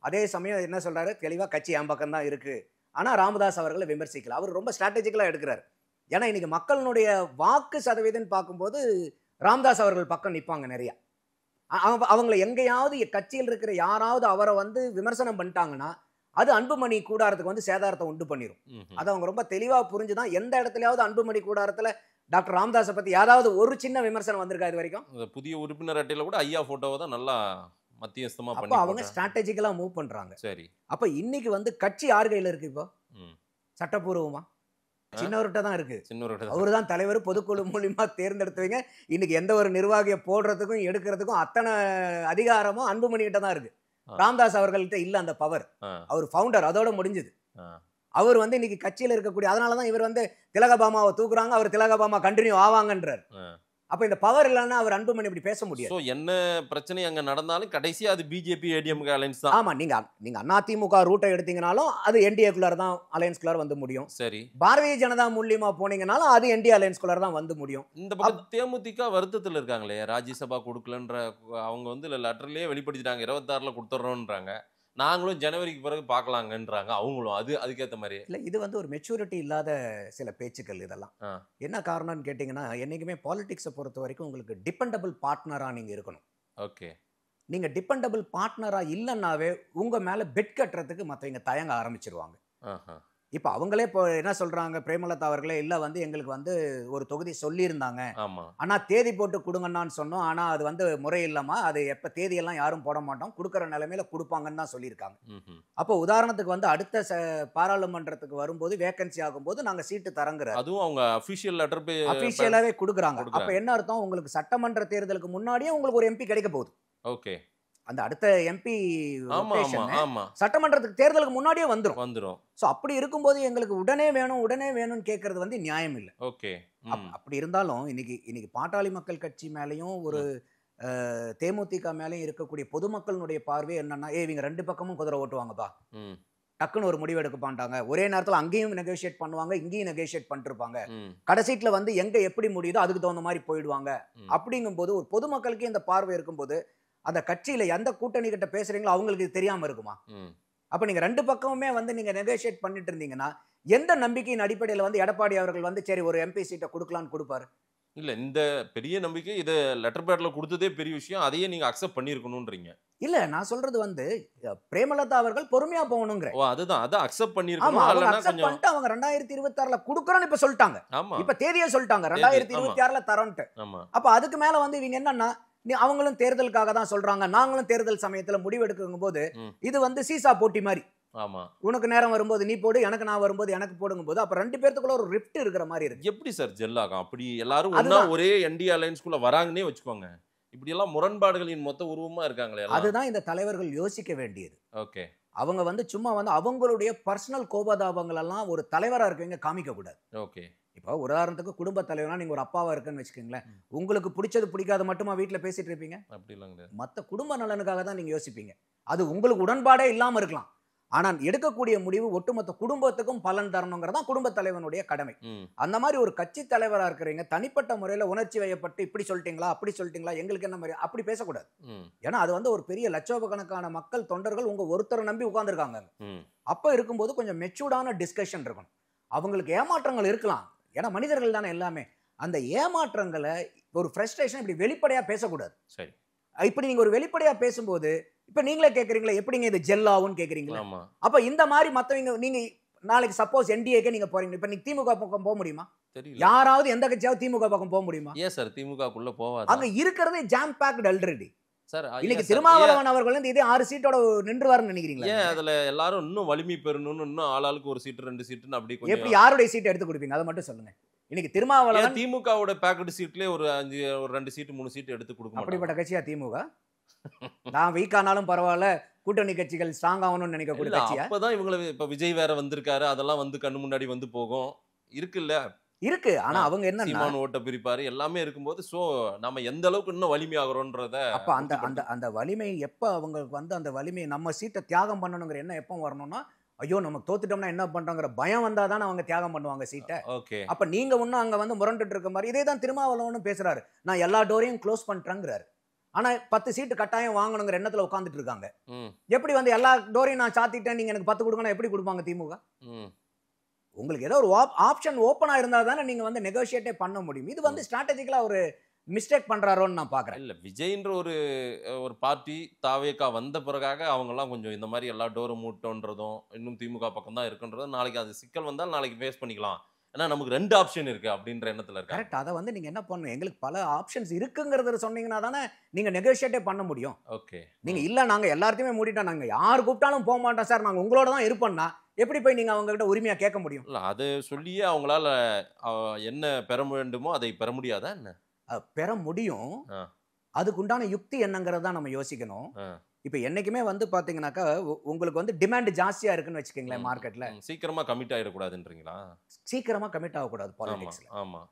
அதே சமயம் என்ன சொல்றாரு, தெளிவா கட்சி என் பக்கம் தான் இருக்கு. ஆனா ராமதாஸ் அவர்களை விமர்சிக்கல. அவர் ரொம்ப ஸ்ட்ராட்டஜிக்கலா எடுக்கிறாரு. ஏன்னா இன்னைக்கு மக்களுடைய வாக்கு சதவீதம் பார்க்கும்போது ராமதாஸ் அவர்கள் பக்கம் நிற்பாங்க நிறைய. அவங்களை எங்கேயாவது கட்சியில் இருக்கிற யாராவது அவரை வந்து விமர்சனம் பண்ணிட்டாங்கன்னா அது அன்புமணி கூடாரத்துக்கு வந்து சேதாரத்தை உண்டு பண்ணிடும். அதை அவங்க ரொம்ப தெளிவா புரிஞ்சுதான் எந்த இடத்துலயாவது அன்புமணி கூடாரத்துல டாக்டர் ராமதாஸை பத்தி ஏதாவது ஒரு சின்ன விமர்சனம் வந்திருக்கா இது வரைக்கும்? புதிய உறுப்பினர் அட்டையில கூட ஐயா போட்டோவை தான் நல்லா மத்தியஸ்தமா அப்ப பண்ணி அவங்க ஸ்ட்ராட்டஜிக்கலா மூவ் பண்றாங்க. சரி. அப்ப இன்னைக்கு வந்து கட்சி யார் கையில இருக்கு இப்போ? சட்டப்பூர்வமா சின்னவர்கிட்ட தான் இருக்கு. அவரு தான் தலைவர், பொதுக்குழு மூலியமா தேர்ந்தெடுத்தவங்க. இன்னைக்கு எந்த ஒரு நிர்வாகியை போடுறதுக்கும் எடுக்கிறதுக்கும் அத்தனை அதிகாரமும் அன்புமணி கிட்ட தான் இருக்கு. ராம்தாஸ் அவர்கள்ட்ட இல்ல அந்த பவர். அவர் ஃபவுண்டர், அதோட முடிஞ்சது. அவர் வந்து இன்னைக்கு கட்சியில இருக்கக்கூடிய, அதனாலதான் இவர் வந்து திலகபாமாவை தூக்குறாங்க, அவர் திலகபாமா கண்டினியூ ஆவாங்கன்றார். அப்ப இந்த பவர் இல்லைன்னா அவர் அன்புமணி இப்படி பேச முடியாது. என்ன பிரச்சனை அங்க நடந்தாலும் கடைசியா அது பிஜேபி ஏடிஎம்கே அலைன்ஸ் தான். ஆமா, நீங்க அதிமுக ரூட்டை எடுத்தீங்கனாலும் அது என்டிஏக்குள்ளார தான் அலையன்ஸ்குள்ளார வந்து முடியும். சரி. பாரதிய ஜனதா மூலியமா போனீங்கனாலும் அது என்டிஏ அலையன்ஸ்குள்ளார தான் வந்து முடியும். இந்த பக்கம் தேமுதிக வருத்தத்தில் இருக்காங்களே, ராஜ்யசபா கொடுக்கலன்ற அவங்க வந்து லெட்டர்லயே வெளிப்படுத்திட்டாங்க, 26ல கொடுத்துறோம்ன்றாங்க. நாங்களும் ஜனவரிக்கு பிறகு பார்க்கலாங்கன்றாங்க அவங்களும். அதுக்கேற்ற மாதிரி இல்லை, இது வந்து ஒரு மெச்சூரிட்டி இல்லாத சில பேச்சுக்கள். இதெல்லாம் என்ன காரணம்னு கேட்டிங்கன்னா, என்றைக்குமே பாலிடிக்ஸை பொறுத்த வரைக்கும் உங்களுக்கு டிபெண்டபிள் பார்ட்னராக நீங்கள் இருக்கணும். ஓகே. நீங்கள் டிபெண்டபிள் பார்ட்னராக இல்லைன்னாவே உங்கள் மேலே பெட் கட்டுறதுக்கு மற்றவங்க தயங்க ஆரம்பிச்சிருவாங்க. இப்போ அவங்களே இப்போ என்ன சொல்றாங்க, பிரேமலதா அவர்களே இல்லை வந்து எங்களுக்கு வந்து ஒரு தொகுதி சொல்லியிருந்தாங்க, ஆனால் தேதி போட்டு கொடுங்கன்னான்னு சொன்னோம், ஆனால் அது வந்து முறை இல்லாமல் அது எப்போ தேதியெல்லாம் யாரும் போட மாட்டோம், கொடுக்குற நிலைமையில கொடுப்பாங்கன்னு தான் சொல்லியிருக்காங்க. அப்போ உதாரணத்துக்கு வந்து அடுத்த பாராளுமன்றத்துக்கு வரும்போது வேகன்சி ஆகும்போது நாங்கள் சீட்டு தரங்குறோம், அதுவும் அவங்க அஃபிஷியல் லெட்டர் அஃபிஷியலாகவே கொடுக்குறாங்க. அப்போ என்ன அர்த்தம், உங்களுக்கு சட்டமன்ற தேர்தலுக்கு முன்னாடியே உங்களுக்கு ஒரு எம்பி கிடைக்க போகுது. ஓகே. அந்த அடுத்த எம்பி சட்டமன்றத்துக்கு தேர்தலுக்கு முன்னாடியே வந்துரும். சோ அப்படி இருக்கும்போது எங்களுக்கு உடனே வேணும்னு கேட்கறது வந்து நியாயம் இல்லை. ஓகே. அப்படி இருந்தாலும் இன்னைக்கு பாட்டாளி மக்கள் கட்சி மேலேயும் ஒரு தேமுதிக மேலேயும் இருக்கக்கூடிய பொதுமக்களுடைய பார்வை என்னன்னா, இவங்க ரெண்டு பக்கமும் குதிரை ஓட்டுவாங்கப்பா, டக்குன்னு ஒரு முடிவு எடுக்க மாட்டாங்க, ஒரே நேரத்தில் அங்கேயும் நெகோசியேட் பண்ணுவாங்க, இங்கேயும் நெகோசியேட் பண்ணிட்டு இருப்பாங்க, கடைசீட்ல வந்து எங்க எப்படி முடியுதோ அதுக்கு தகுந்த மாதிரி போயிடுவாங்க. அப்படிங்கும் போது ஒரு பொதுமக்களுக்கு இந்த பார்வை இருக்கும்போது அந்த கட்சியில எந்த கூட்டணி கிட்ட பேசுறீங்களோ அவங்களுக்கு தெரியாம இருக்குமா? அப்ப நீங்க ரெண்டு பக்கமுமே வந்து நீங்க நெகோசியேட் பண்ணிட்டு இருந்தீங்கன்னா எந்த நம்பிக்கையின் அடிப்படையில் வந்து எடப்பாடி அவர்கள் வந்து சரி ஒரு எம்பி சீட்டை கொடுக்கலான்னு கொடுப்பாரு? இல்ல, இந்த பெரிய நம்பிக்கை இதை லெட்டர் பேட்ல கொடுத்ததே பெரிய விஷயம், அதையே நீங்க அக்செப்ட் பண்ணிருக்கணும்ன்றீங்க. இல்ல, நான் சொல்றது வந்து பிரேமலதா அவர்கள் பொறுமையா போகணுங்கிற. அதுதான், அதை அக்செப்ட் பண்ணிருக்கணும். அவங்க 2026ல குடுக்கறோம்னு இப்ப சொல்லிட்டாங்க. இப்ப தேதியே சொல்லிட்டாங்க 2026ல தரோன்ட்டு. அப்ப அதுக்கு மேல வந்து இவங்க என்னன்னா, அவங்களும் தேர்தலுக்காக தான் சொல்றாங்க, நாங்களும் தேர்தல் சமயத்துல முடிவு எடுக்கும் போது இது வந்து சீசா போட்டி மாதிரி. உனக்கு நேரம் வரும்போது நீ போடு, எனக்கு நான் வரும்போது எனக்கு போடுங்கும் போது அப்ப ரெண்டு பேருக்குள்ள ஒரு ரிஃப்ட் இருக்கிற மாதிரி இருக்கு. எப்படி சார் ஜெல் ஆகும்? அப்படி எல்லாரும் ஒண்ணா ஒரே என்டிஏ அலையன்ஸ்குள்ள வராங்கன்னே வச்சுக்கோங்க, இப்படி எல்லாம் முரண்பாடுகளின் மொத்த உருவமா இருக்காங்களே, அதுதான் இந்த தலைவர்கள் யோசிக்க வேண்டியது. ஓகே. அவங்க வந்து சும்மா வந்து அவங்களுடைய பர்சனல் கோபதாபங்கள் எல்லாம் ஒரு தலைவரா இருக்கவங்க காமிக்க கூடாது. ஓகே. இப்போ உதாரணத்துக்கு குடும்ப தலைவனா நீங்க ஒரு அப்பாவா இருக்குன்னு வச்சுக்கோங்களேன், உங்களுக்கு பிடிச்சது பிடிக்காத மட்டுமா வீட்டுல பேசிட்டு இருப்பீங்க? அப்படி இல்லைங்க, மற்ற குடும்ப நலனுக்காக தான் நீங்க யோசிப்பீங்க. அது உங்களுக்கு உடன்பாடே இல்லாம இருக்கலாம், ஆனால் எடுக்கக்கூடிய முடிவு ஒட்டுமொத்த குடும்பத்துக்கும் பலன் தரணுங்கிறதா குடும்ப தலைவனுடைய கடமை. அந்த மாதிரி ஒரு கட்சி தலைவரா இருக்கிறீங்க தனிப்பட்ட முறையில உணர்ச்சி வயப்பட்டு இப்படி சொல்லிட்டீங்களா அப்படி சொல்லிட்டீங்களா எங்களுக்கு என்ன மாதிரி அப்படி பேசக்கூடாது. ஏன்னா அது வந்து ஒரு பெரிய லட்சோபக்கணக்கான மக்கள் தொண்டர்கள் உங்க ஒருத்தரை நம்பி உட்கார்ந்துருக்காங்க. அப்ப இருக்கும்போது கொஞ்சம் மெச்சூர்டான டிஸ்கஷன் இருக்கணும். அவங்களுக்கு ஏமாற்றங்கள் இருக்கலாம், ஏன்னா மனிதர்கள் தானே எல்லாமே. அந்த ஏமாற்றங்களை ஒரு ஃப்ரஸ்ட்ரேஷன் இப்படி வெளிப்படையா பேசக்கூடாது. சரி, இப்படி நீங்க ஒரு வெளிப்படையா பேசும்போது இப்ப நீங்களே கேக்குறீங்களா எப்படிங்க இது ஜெல்லாவும் கேக்குறீங்களா? அப்ப இந்த மாதிரி மத்தவங்க நீங்க நாளைக்கு சப்போஸ் என்டிஏக்கு நீங்க போறீங்க, இப்ப நீங்க திமுக பக்கம் போக முடியுமா? யாராவது எந்த கட்சியாவது திமுக பக்கம் போக முடியுமா? ஏன் சார் திமுகக்குள்ள போவாது? அங்க இருக்கிறதே ஜாம் பேக்ட் ஆல்ரெடி. சார் இன்னைக்கு திருமாவளவன் அவர்கள் இதே 6 சீட்டோட நின்றுவாருன்னு நினைக்கிறீங்களா? ஏன் அதுல எல்லாரும் இன்னும் வலிமை பெறணும்னு இன்னும் ஆளாளுக்கு ஒரு சீட்டு 2 சீட்டுன்னு அப்படி கொஞ்சம் எப்படி யாருடைய சீட் எடுத்து கொடுப்பீங்க அதை மட்டும் சொல்லுங்க. இன்னைக்கு திருமாவளவன் திமுகவோட பேக்கெட் சீட்லயே ஒரு 2 சீட்டு 3 சீட்டு எடுத்து கொடுக்க அப்படிப்பட்ட கட்சியா திமுக? நான் வீக் ஆனாலும் பரவாயில்ல, கூட்டணி கட்சிகள் ஸ்ட்ராங் ஆகணும்னு நினைக்கக்கூடிய கட்சியா? அப்பதான் இவங்களை இப்ப விஜய் வேற வந்திருக்காரு, அதெல்லாம் வந்து கண்ணு முன்னாடி வந்து போகும் இருக்குல்ல இருக்கு. ஆனா அவங்க என்ன சீமான் ஓட்ட பிரிப்பாரு எல்லாமே இருக்கும்போது சோ நம்ம எந்த அளவுக்கு இன்னும் வலிமை ஆகுறோம்ன்றத அப்ப அந்த வலிமை எப்ப அவங்களுக்கு வந்து அந்த வலிமையை நம்ம சீட்டை தியாகம் பண்ணணுங்கிற என்ன எப்ப வரணும்னா, ஐயோ நம்ம தோத்துட்டோம்னா என்ன பண்றோங்கிற பயம் வந்தாதானே அவங்க தியாகம் பண்ணுவாங்க சீட்டை. அப்ப நீங்க ஒன்னும் அங்க வந்து முரண்டுட்டு இருக்க மாதிரி இதே தான் திருமாவளவனும் பேசுறாரு, நான் எல்லா டோரையும் க்ளோஸ் பண்றேங்கிறாரு. ஆனா 10 சீட்டு கட்டாயம் வாங்கணுங்கிற எண்ணத்துல உட்காந்துட்டு இருக்காங்க. எப்படி வந்து எல்லா டோரையும் நான் சாத்திட்டேன் நீங்க எனக்கு 10 கொடுக்கணும் எப்படி கொடுப்பாங்க திமுக? உங்களுக்கு ஏதோ ஒரு ஆப்ஷன் ஓப்பனா இருந்தா தானே நீங்க வந்து நெகோசியேட்டே பண்ண முடியும். இது வந்து ஸ்ட்ராட்டஜிக்கலா ஒரு மிஸ்டேக் பண்றாரோன்னு நான் பாக்குறேன். இல்ல விஜய்ன்ற ஒரு பார்ட்டி தாவேக்கா வந்த பிறகாக அவங்க எல்லாம் கொஞ்சம் இந்த மாதிரி எல்லா டோரும் மூட்டோன்றதும் இன்னும் திமுக பக்கம் தான் இருக்குன்றதும் நாளைக்கு அது சிக்கல் வந்தால் நாளைக்கு ஃபேஸ் பண்ணிக்கலாம். ஏன்னா நமக்கு 2 ஆப்ஷன் இருக்கு அப்படின்ற எண்ணத்துல இருக்காங்க. கரெக்ட். அதை வந்து நீங்க என்ன பண்ணணும், எங்களுக்கு பல ஆப்ஷன்ஸ் இருக்குங்கிறத சொன்னீங்கன்னா தானே நீங்க நெகோஷியேட்டே பண்ண முடியும். ஓகே. நீங்க இல்ல நாங்க எல்லாத்தையுமே மூடிட்டோம், நாங்க யார் கூப்பிட்டாலும் போக மாட்டோம் சார், நாங்க உங்களோட தான் இருப்போம்னா எப்படி போய் நீங்க அவங்க கிட்ட உரிமையா கேட்க முடியும்? இல்ல அது சொல்லியே அவங்களால என்ன பெற வேண்டுமோ அதை பெற முடியாதா என்ன? பெற முடியும். ஆ. அதுக்குண்டான யுக்தி என்னங்கிறத நம்ம யோசிக்கணும். ஆ. இப்போ என்னைக்குமே வந்து பாத்தீங்கன்னாக்கா உங்களுக்கு வந்து டிமாண்ட் ஜாஸ்தியா இருக்குன்னு வச்சுக்கோங்களேன் ம், மார்க்கெட்ல. சீக்கிரமா கமிட் ஆயிடக்கூடாதுன்றீங்களா? சீக்கிரமா கமிட் ஆகக்கூடாது ஆமா பாலிடிக்ஸ்ல. ஆமா.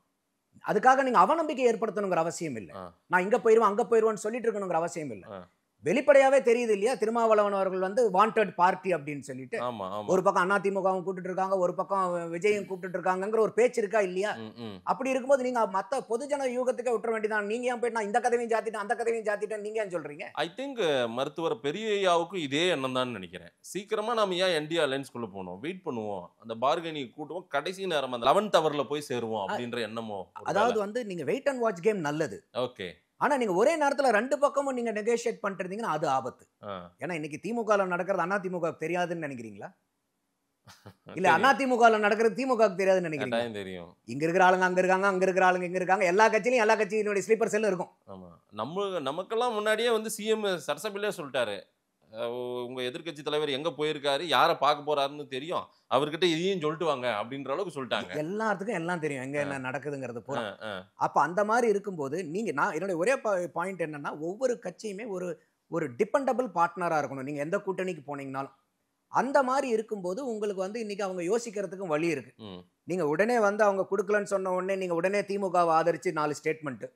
அதுக்காக நீங்க அவநம்பிக்கை ஏற்படுத்தணுங்கிற அவசியம் இல்லை. ஆ. நான் இங்க போயிருவேன் அங்க போயிருவேன்னு சொல்லிட்டு இருக்கணுங்கிற அவசியம் இல்லை. ஆ. வெளிப்படையாவே தெரியுது இல்லையா, திருமாவளவன் அவர்கள் வந்து வாண்டட் பார்ட்டி அப்படின்னு சொல்லிட்டு ஆமா ஆமா. ஒரு பக்கம் அதிமுகவும் கூப்பிட்டு இருக்காங்க, ஒரு பக்கம் விஜயும் கூப்பிட்டு இருக்காங்கிற ஒரு பேச்சு இருக்கா இல்லையா? ம், ம். அப்படி இருக்கும்போது நீங்க மத்த பொதுஜன யூகத்துக்கே விட்டுற வேண்டியதான். நீங்க ஏன் போயிட்டு நான் இந்த கதையும் ஜாத்திட்டேன் அந்த கதையும் ஜாத்திட்டேன் நீங்க ஏன் சொல்றீங்க? ஐ திங்க் மருத்துவர் பெரியய்யாவுக்கும் இதே எண்ணம் தான் நினைக்கிறேன். சீக்கிரமா நாம ஏன் என்டி அலைன்ஸ்குள்ள போனோம், வெயிட் பண்ணுவோம், அந்த பார்கெனிங் கூட்டுவோம், கடைசி நேரம் அந்த 11th ஹவர்ல போய் சேருவோம் அப்படின்ற எண்ணமோ. அதாவது வந்து நீங்க வெயிட் அண்ட் வாட்ச் கேம் நல்லது. ஓகே. ஆனா நீங்க ஒரே நேரத்துல 2 பக்கமும் நீங்க நெகோஷியேட் பண்ணிட்டு இருந்தீங்கன்னா அது ஆபத்து. ஏன்னா இன்னைக்கு திமுகல நடக்கிறது அதிமுக தெரியாதுன்னு நினைக்கிறீங்களா? இல்ல அதிமுகல நடக்கிறது திமுகவுக்கு தெரியாதுன்னு நினைக்கிறீங்களா? தெரியும். இங்க இருக்கிற ஆளுங்க அங்க இருக்காங்க, அங்க இருக்கிற ஆளுங்க இங்க இருக்காங்க, எல்லா கட்சியிலும் எல்லா கட்சியினுடைய ஸ்லீப்பர் செல் இருக்கும். ஆமா. நமக்கெல்லாம் முன்னாடியே வந்து சிஎம் சட்டசபையிலே சொல்லிட்டாரு, உங்க எதிர்க்கட்சி தலைவர் எங்க போயிருக்காரு, யாரை பார்க்க போறாருன்னு தெரியும், அவர்கிட்ட இதையும் சொல்லிட்டு வாங்க அப்படின்ற அளவுக்கு சொல்லிட்டாங்க. எல்லாத்துக்கும் எல்லாம் தெரியும் எங்க என்ன நடக்குதுங்கிறது பூரா. அப்ப அந்த மாதிரி இருக்கும்போது நான் என்னுடைய ஒரே பாயிண்ட் என்னன்னா, ஒவ்வொரு கட்சியுமே ஒரு டிபெண்டபிள் பார்ட்னரா இருக்கணும். நீங்க எந்த கூட்டணிக்கு போனீங்கனாலும் அந்த மாதிரி இருக்கும்போது உங்களுக்கு வந்து இன்னைக்கு அவங்க யோசிக்கிறதுக்கும் வழி இருக்கு. நீங்க உடனே வந்து அவங்க கொடுக்கலன்னு சொன்ன உடனே நீங்க உடனே திமுகவை ஆதரிச்சு 4 ஸ்டேட்மெண்ட்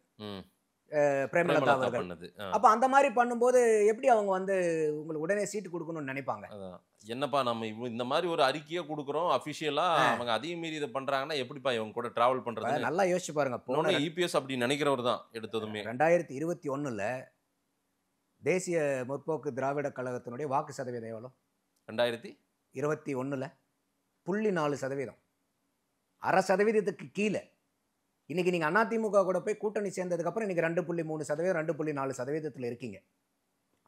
பிரேமலதா அவர்கள். அப்ப அந்த மாதிரி பண்ணும்போது எப்படி அவங்க வந்து உங்களுக்கு உடனே சீட்டு கொடுக்கணும்னு நினைப்பாங்க? என்னப்பா நம்ம இந்த மாதிரி ஒரு அறிக்கையை கொடுக்குறோம் அபிஷியலா, அவங்க அதையும் மீறி இதை பண்றாங்கன்னா எப்படிப்பா இவங்க கூட டிராவல் பண்றது? நல்லா யோசிச்சு பாருங்க. போன இபிஎஸ் அப்படி நினைக்கிறவர் தான் எடுத்ததுமே. 2021 தேசிய முற்போக்கு திராவிட கழகத்தினுடைய வாக்கு சதவீதம் எவ்வளோ? 2021 0.4%. 0.5% கீழே. இன்னைக்கு நீங்க அதிமுக கூட போய் கூட்டணி சேர்ந்ததுக்கு அப்புறம் இன்னைக்கு 2.3%, 2.4% இருக்கீங்க.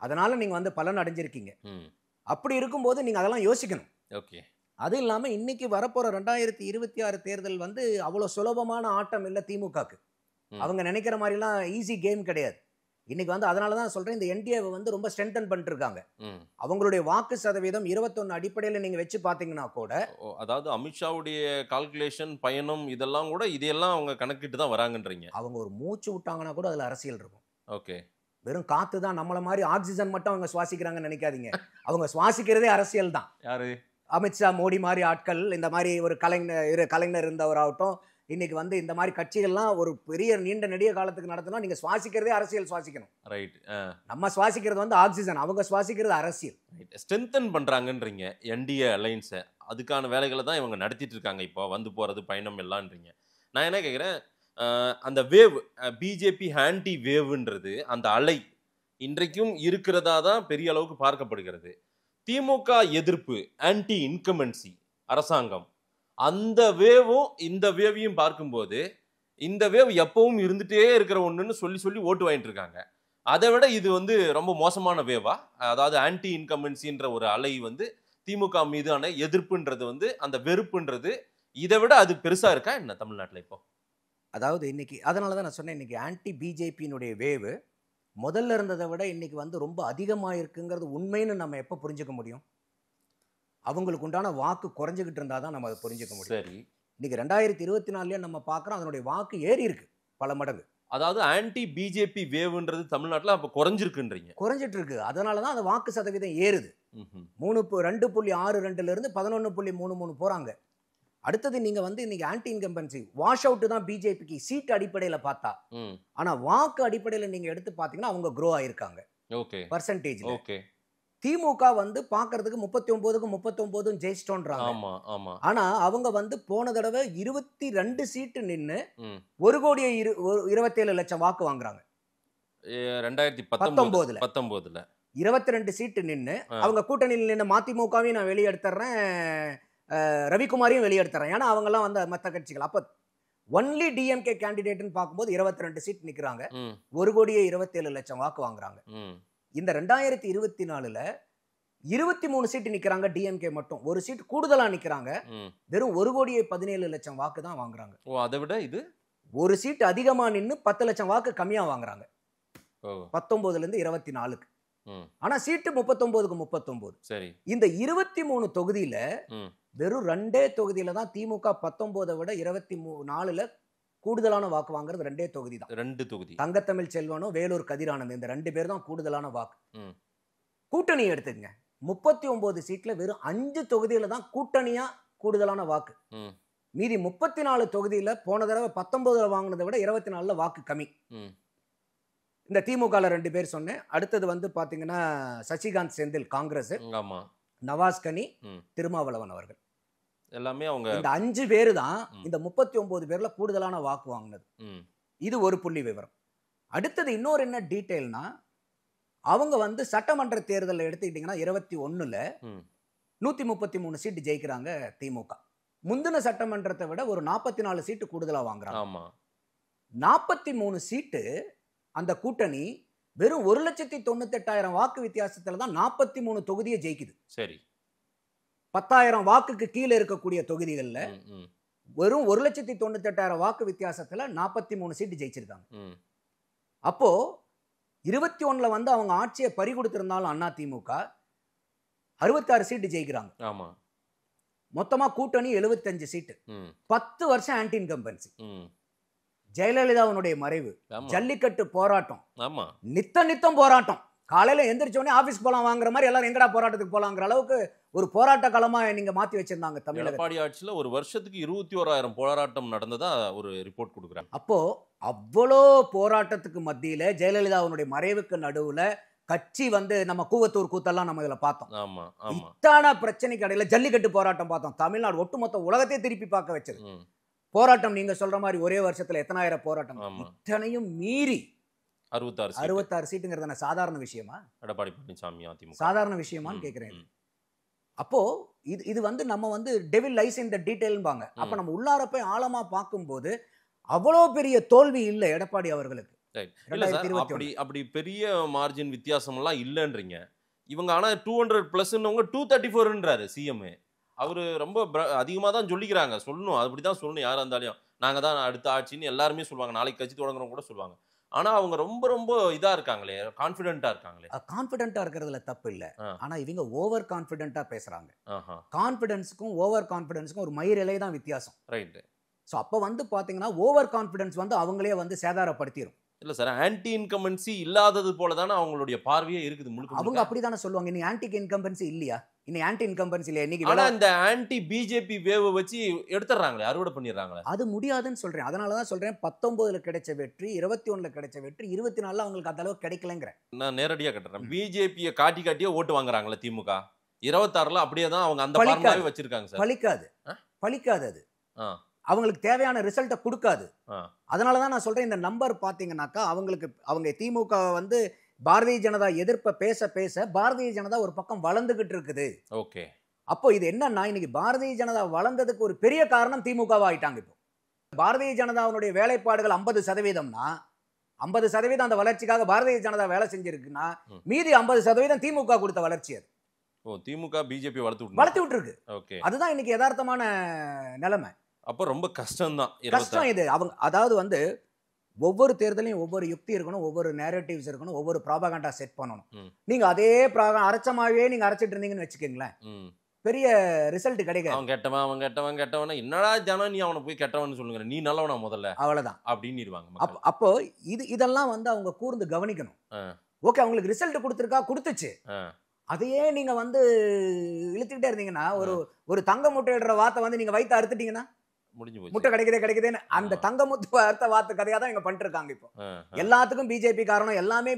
அதனால நீங்க வந்து பலன் அடைஞ்சிருக்கீங்க. அப்படி இருக்கும்போது நீங்க அதெல்லாம் யோசிக்கணும். ஓகே. அது இல்லாம இன்னைக்கு வரப்போற 2026 தேர்தல் வந்து அவ்வளவு சுலபமான ஆட்டம் இல்லை திமுகக்கு. அவங்க நினைக்கிற மாதிரிலாம் ஈஸி கேம் கிடையாது. இன்னைக்கு வந்து அதனால தான் சொல்றேன், இந்த என்டிஏவை வந்து ரொம்ப ஸ்ட்ரென்தன் பண்ணிட்டு இருக்காங்க. அவங்களுடைய வாக்கு சதவீதம் 21 அடிப்படையில் நீங்க வச்சு பாத்தீங்கன்னா கூட, அதாவது அமித்ஷாவுடைய கால்குலேஷன் பயணம் இதெல்லாம் கூட இதையெல்லாம் அவங்க கணக்கிட்டு தான் வராங்கன்றீங்க. அவங்க ஒரு மூச்சு விட்டாங்கன்னா கூட அதுல அரசியல் இருக்கும். ஓகே. வெறும் காத்து தான், நம்மள மாதிரி ஆக்சிஜன் மட்டும் அவங்க சுவாசிக்கிறாங்கன்னு நினைக்காதீங்க. அவங்க சுவாசிக்கிறதே அரசியல் தான். யாரு? அமித்ஷா, மோடி மாதிரி ஆட்கள், இந்த மாதிரி ஒரு கலைஞர் இருந்தவராகட்டும், இன்னைக்கு வந்து இந்த மாதிரி கட்சிகள்லாம் ஒரு பெரிய நீண்ட நெடிய காலத்துக்கு நடத்தணும். நீங்க சுவாசிக்கிறதே அரசியல் சுவாசிக்கணும். ரைட். நம்ம சுவாசிக்கிறது வந்து ஆக்சிஜன், அவங்க சுவாசிக்கிறது அரசியல். ஸ்ட்ரென்தன் பண்றாங்கன்றீங்க என்டிஏ அலைன்ஸை. அதுக்கான வேலைகளை தான் இவங்க நடத்திட்டு இருக்காங்க இப்போ, வந்து போறது பயணம் எல்லாம்ன்றீங்க. நான் என்ன கேட்குறேன், அந்த வேவ் பிஜேபி ஆன்டி வேவ்ன்றது அந்த அலை இன்றைக்கும் இருக்கிறதா தான் பெரிய அளவுக்கு பார்க்கப்படுகிறது. திமுக எதிர்ப்பு ஆன்டி இன்கமென்சி அரசாங்கம், அந்த வேவும் இந்த வேவையும் பார்க்கும்போது இந்த வேவ் எப்பவும் இருந்துட்டே இருக்கிற ஒன்றுன்னு சொல்லி ஓட்டு வாங்கிட்டு இருக்காங்க. அதை விட இது வந்து ரொம்ப மோசமான வேவா? அதாவது ஆன்டி இன்கமென்சின்ற ஒரு அலை வந்து திமுக மீதான எதிர்ப்புன்றது வந்து அந்த வெறுப்புன்றது இதை விட அது பெருசா இருக்கா என்ன தமிழ்நாட்டில் இப்போ? அதாவது இன்னைக்கு அதனால தான் நான் சொன்னேன், இன்னைக்கு ஆன்டி பிஜேபியினுடைய வேவு முதல்ல இருந்ததை விட இன்னைக்கு வந்து ரொம்ப அதிகமாக இருக்குங்கிறது உண்மைன்னு நம்ம எப்போ புரிஞ்சுக்க முடியும்? அவங்களுக்கு உண்டான வாக்கு குறைஞ்சிக்கிட்டு இருந்தால் தான் நம்ம அதை புரிஞ்சுக்க முடியும். சரி. இன்னைக்கு 2024 நம்ம பார்க்குறோம், அதனுடைய வாக்கு ஏறி இருக்கு பல மடங்கு. அதாவது ஆன்டி பிஜேபி வேவ்ன்றது தமிழ்நாட்டில் அப்போ குறைஞ்சிருக்குன்றீங்க? குறைஞ்சிட்டு இருக்கு. அதனால தான் அந்த வாக்கு சதவீதம் ஏறுது. 2.62 இருந்து 11.33 போறாங்க. அடுத்தது நீங்க வந்து இன்னைக்கு ஆன்டி இன்கம்பன்சி வாஷ் அவுட் தான் பிஜேபிக்கு சீட் அடிப்படையில் பார்த்தா. ஆனா வாக்கு அடிப்படையில் நீங்க எடுத்து பார்த்தீங்கன்னா அவங்க க்ரோ ஆயிருக்காங்க. ஓகே. பர்சன்டேஜ். ஓகே. திமுக வந்து பாக்குறதுக்கு 39 ஜெயிச்சிட்டோன்றாங்க. ஆமா ஆமா. ஆனா அவங்க வந்து போன தடவை 22 சீட்டு நின்னு 1,27 லட்சம் வாக்கு வாங்குறாங்க. 2019 22 சீட்டு நின்னு அவங்க கூட்டணியில் நின்று மதிமுகவையும் நான் வெளியே எடுத்துறேன், ரவிக்குமாரையும் வெளியே எடுத்துறேன். ஏன்னா அவங்க எல்லாம் வந்து மற்ற கட்சிகள். அப்ப ஒன்லி டிஎம்கே கேண்டிடேட்னு பார்க்கும்போது 22 சீட் நிக்கிறாங்க, 1,27 லட்சம் வாக்கு வாங்குறாங்க. இந்த 2024 23 சீட்டு நிக்கிறாங்க டிஎம்கே மட்டும், ஒரு சீட் கூடுதலா நிக்கிறாங்க. வெறும் 1,17,00,000 வாக்கு தான் வாங்குறாங்க. ஓ, அதை விட இது ஒரு சீட் அதிகமா நின்னு 10 லட்சம் வாக்கு கம்மியா வாங்குறாங்க. 19ல இருந்து 24க்கு. ஆனா சீட்டு 39க்கு 39. சரி. இந்த 23 தொகுதியில வெறும் 2 தொகுதியில தான் திமுக 19 விட 24ல கூடுதலான வாக்கு வாங்குறது 2 தொகுதி தான். 2 தொகுதி. தங்கத்தமிழ் செல்வனும் வேலூர் கதிரானந்த் இந்த 2 பேர் தான் கூடுதலான வாக்கு. கூட்டணி எடுத்துக்கங்க, 39 சீட்ல வெறும் 5 தொகுதியில தான் கூட்டணியா கூடுதலான வாக்கு. மீதி 34 தொகுதியில போன தடவை 19ல வாங்கினதை விட 24ல வாக்கு கம்மி. இந்த திமுக 2 பேர் சொன்னேன். அடுத்தது வந்து பாத்தீங்கன்னா சசிகாந்த் செந்தில் காங்கிரஸ், நவாஸ் கனி, திருமாவளவன் அவர்கள் எல்லாமே அவங்க இந்த 5 பேரு தான் இந்த 39 பேர்ல கூடுதலான வாக்கு வாங்கினது. இது ஒரு புள்ளி விவரம். அடுத்தது இன்னொரு என்ன டீடைல்னா, அவங்க வந்து சட்டமன்ற தேர்தலில் எடுத்துக்கிட்டீங்கன்னா 21ல 133 சீட்டு ஜெயிக்கிறாங்க திமுக. முந்தின சட்டமன்றத்தை விட ஒரு 44 சீட்டு கூடுதலா வாங்குறாங்க. 43 சீட்டு அந்த கூட்டணி வெறும் 1,98,000 வாக்கு வித்தியாசத்துல தான் 43 தொகுதியை ஜெயிக்குது. சரி. 10,000 வாக்குக்கு கீழே இருக்கக்கூடிய தொகுதிகளில் வெறும் 1,98,000 வாக்கு வித்தியாசத்துல 43 சீட்டு ஜெயிச்சிருக்காங்க. அப்போ 21ல வந்து அவங்க ஆட்சியை பறி கொடுத்திருந்தாலும் அதிமுக 66 சீட்டு ஜெயிக்கிறாங்க. மொத்தமா கூட்டணி 75 சீட்டு. 10 வருஷம் ஆன்டி இன்கம்பன்சி. ஜெயலலிதாவுடைய மறைவு, ஜல்லிக்கட்டு போராட்டம், நித்தம் போராட்டம். காலையில எந்திரிச்சோடனே ஆபீஸ் போலாம் வாங்குற மாதிரி எல்லாரும் எங்கடா போராட்டத்துக்கு போலாங்கிற அளவுக்கு ஒரு போராட்ட களமா நீங்க மாத்தி வச்சிருந்தாங்க தமிழக. எடப்பாடி ஆட்சியில ஒரு வருஷத்துக்கு 21,000 போராட்டம் நடந்ததா ஒரு ரிப்போர்ட் கொடுக்குறாங்க. அப்போ அவ்வளோ போராட்டத்துக்கு மத்தியில ஜெயலலிதாவுடைய மறைவுக்கு நடுவுல கட்சி வந்து நம்ம கூவத்தூர் கூத்தெல்லாம் நம்ம இதுல பார்த்தோம். இத்தான பிரச்சனைக்கு இடையில ஜல்லிக்கட்டு போராட்டம் பார்த்தோம். தமிழ்நாடு ஒட்டுமொத்த உலகத்தையே திருப்பி பார்க்க வச்சது போராட்டம். நீங்க சொல்ற மாதிரி ஒரே வருஷத்துல எத்தனாயிரம் போராட்டம். இத்தனையும் மீறி 66 சீட்டுங்கிறது சாதாரண விஷயமா? எடப்பாடி பழனிசாமி அதிமுக சாதாரண விஷயமான்னு கேக்குறேன். அப்போ இது வந்து நம்ம வந்து டெவில் லைஸ் இன் தி டீடைல்பாங்க. அப்ப நம்ம உள்ளார போய் ஆழமா பார்க்கும்போது அவ்வளோ பெரிய தோல்வி இல்லை எடப்பாடி அவர்களுக்கு. அப்படி பெரிய மார்ஜின் வித்தியாசம் எல்லாம் இல்லைன்றீங்க இவங்க. ஆனா 200+ன்னவங்க 234ன்றாரு சிஎம். அவரு ரொம்ப அதிகமாக தான் சொல்லிக்கிறாங்க. சொல்லணும், அப்படிதான் சொல்லணும். யாரா இருந்தாலும் நாங்கள் தான் அடுத்த ஆட்சின்னு எல்லாருமே சொல்லுவாங்க. நாளைக்கு கட்சி தொடங்குறவங்க கூட சொல்லுவாங்க. ஆனா அவங்க ரொம்ப இதா இருக்காங்களே, கான்ஃபிடென்ட்டா இருக்காங்களே. கான்ஃபிடென்ட்டா இருக்கிறதுல தப்பு இல்ல. ஆனா இவங்க ஓவர் கான்ஃபிடென்ட்டா பேசுறாங்க. கான்ஃபிடன்ஸ்க்கும் ஓவர் கான்ஃபிடன்ஸ்க்கும் ஒரு மயிரிலே தான் வித்தியாசம். ரைட். ஸோ அப்போ வந்து பாத்தீங்கன்னா ஓவர் கான்ஃபிடன்ஸ் வந்து அவங்களே வந்து சேதாரப்படுத்திடும். இல்ல சார், ஆன்டி இன்கம்பன்சி இல்லாதது போல தானே அவங்களுடைய பார்வையே இருக்குது முழுக்க. அவங்க அப்படிதானே சொல்லுவாங்க. இன்னைக்கு ஆன்டி இன்கம்பன்சி இல்லையா? இன்னைக்கு ஆன்டி இன்கம்பன்சி இல்லையா? இன்னைக்கு ஆனா இந்த ஆன்டி பிஜேபி வேவ் வச்சு எடுத்துறாங்களே, அறுவடை பண்ணிடுறாங்களே. அது முடியாதுன்னு சொல்றேன். அதனால தான் சொல்றேன் 19ல கிடைச்ச வெற்றி 21ல கிடைச்ச வெற்றி 24ல அவங்களுக்கு அந்த அளவுக்கு கிடைக்கலங்கறேன். நான் நேரடியா கேட்றேன். பிஜேபியை காட்டியே ஓட்டு வாங்குறாங்களே திமுக. 26ல அப்படியே தான் அவங்க அந்த பார்வையை வச்சிருக்காங்க சார். பலிக்காது அது. அவங்களுக்கு தேவையான ரிசல்ட்டை கொடுக்காது. அதனால தான் நான் சொல்றேன், இந்த நம்பர் பாத்தீங்கன்னாக்கா அவங்க திமுக வந்து பாரதிய ஜனதா எதிர்ப்ப பேச பாரதிய ஜனதா ஒரு பக்கம் வளர்ந்துகிட்டு இருக்குது. ஓகே. அப்போ இது என்னன்னா, இன்னைக்கு பாரதிய ஜனதா வளர்ந்ததுக்கு ஒரு பெரிய காரணம் திமுகவா ஆயிட்டாங்க. இப்போ பாரதிய ஜனதாவுடைய வேலைப்பாடுகள் 50%னா 50% அந்த வளர்ச்சிக்காக பாரதிய ஜனதா வேலை செஞ்சிருக்குன்னா மீதி 50% திமுக கொடுத்த வளர்ச்சி. அது திமுக பிஜேபி வளர்த்து விட்டுருக்கு. அதுதான் இன்னைக்கு யதார்த்தமான நிலைமை. அப்போ ரொம்ப கஷ்டம் இது. அவங்க அதாவது வந்து ஒவ்வொரு தேர்தலையும் ஒவ்வொரு யுக்தி இருக்கணும், ஒவ்வொரு நேரேட்டிவ்ஸ் இருக்கணும், ஒவ்வொரு ப்ராபகண்டா செட் பண்ணணும். நீங்க அதே அரைச்சமாவே நீங்க அரைச்சிட்டு இருந்தீங்கன்னு வச்சுக்கீங்களேன், பெரிய ரிசல்ட் கிடைக்காது. அவன் கெட்டவன் என்னடா ஜனம், நீ அவனை போய் கெட்டவன் சொல்லுங்க, நீ நல்லவனா முதல்ல, அவ்வளவுதான் அப்படின்னு. அப்போ இதெல்லாம் வந்து அவங்க கூர்ந்து கவனிக்கணும். ஓகே, அவங்களுக்கு ரிசல்ட் கொடுத்துச்சு, அதையே நீங்க வந்து இழுத்துக்கிட்டே இருந்தீங்கன்னா ஒரு தங்க முட்டையிடுற வார்த்தை வந்து நீங்க வைத்து அறுத்துட்டீங்கன்னா முட்டை கிடைக்குதேன்னு அந்த தங்க முத்து அர்த்த வார்த்தை கதையா தான் இங்க பண்ணிட்டு இருக்காங்க. இப்போ எல்லாத்துக்கும் பிஜேபி காரணம், எல்லாமே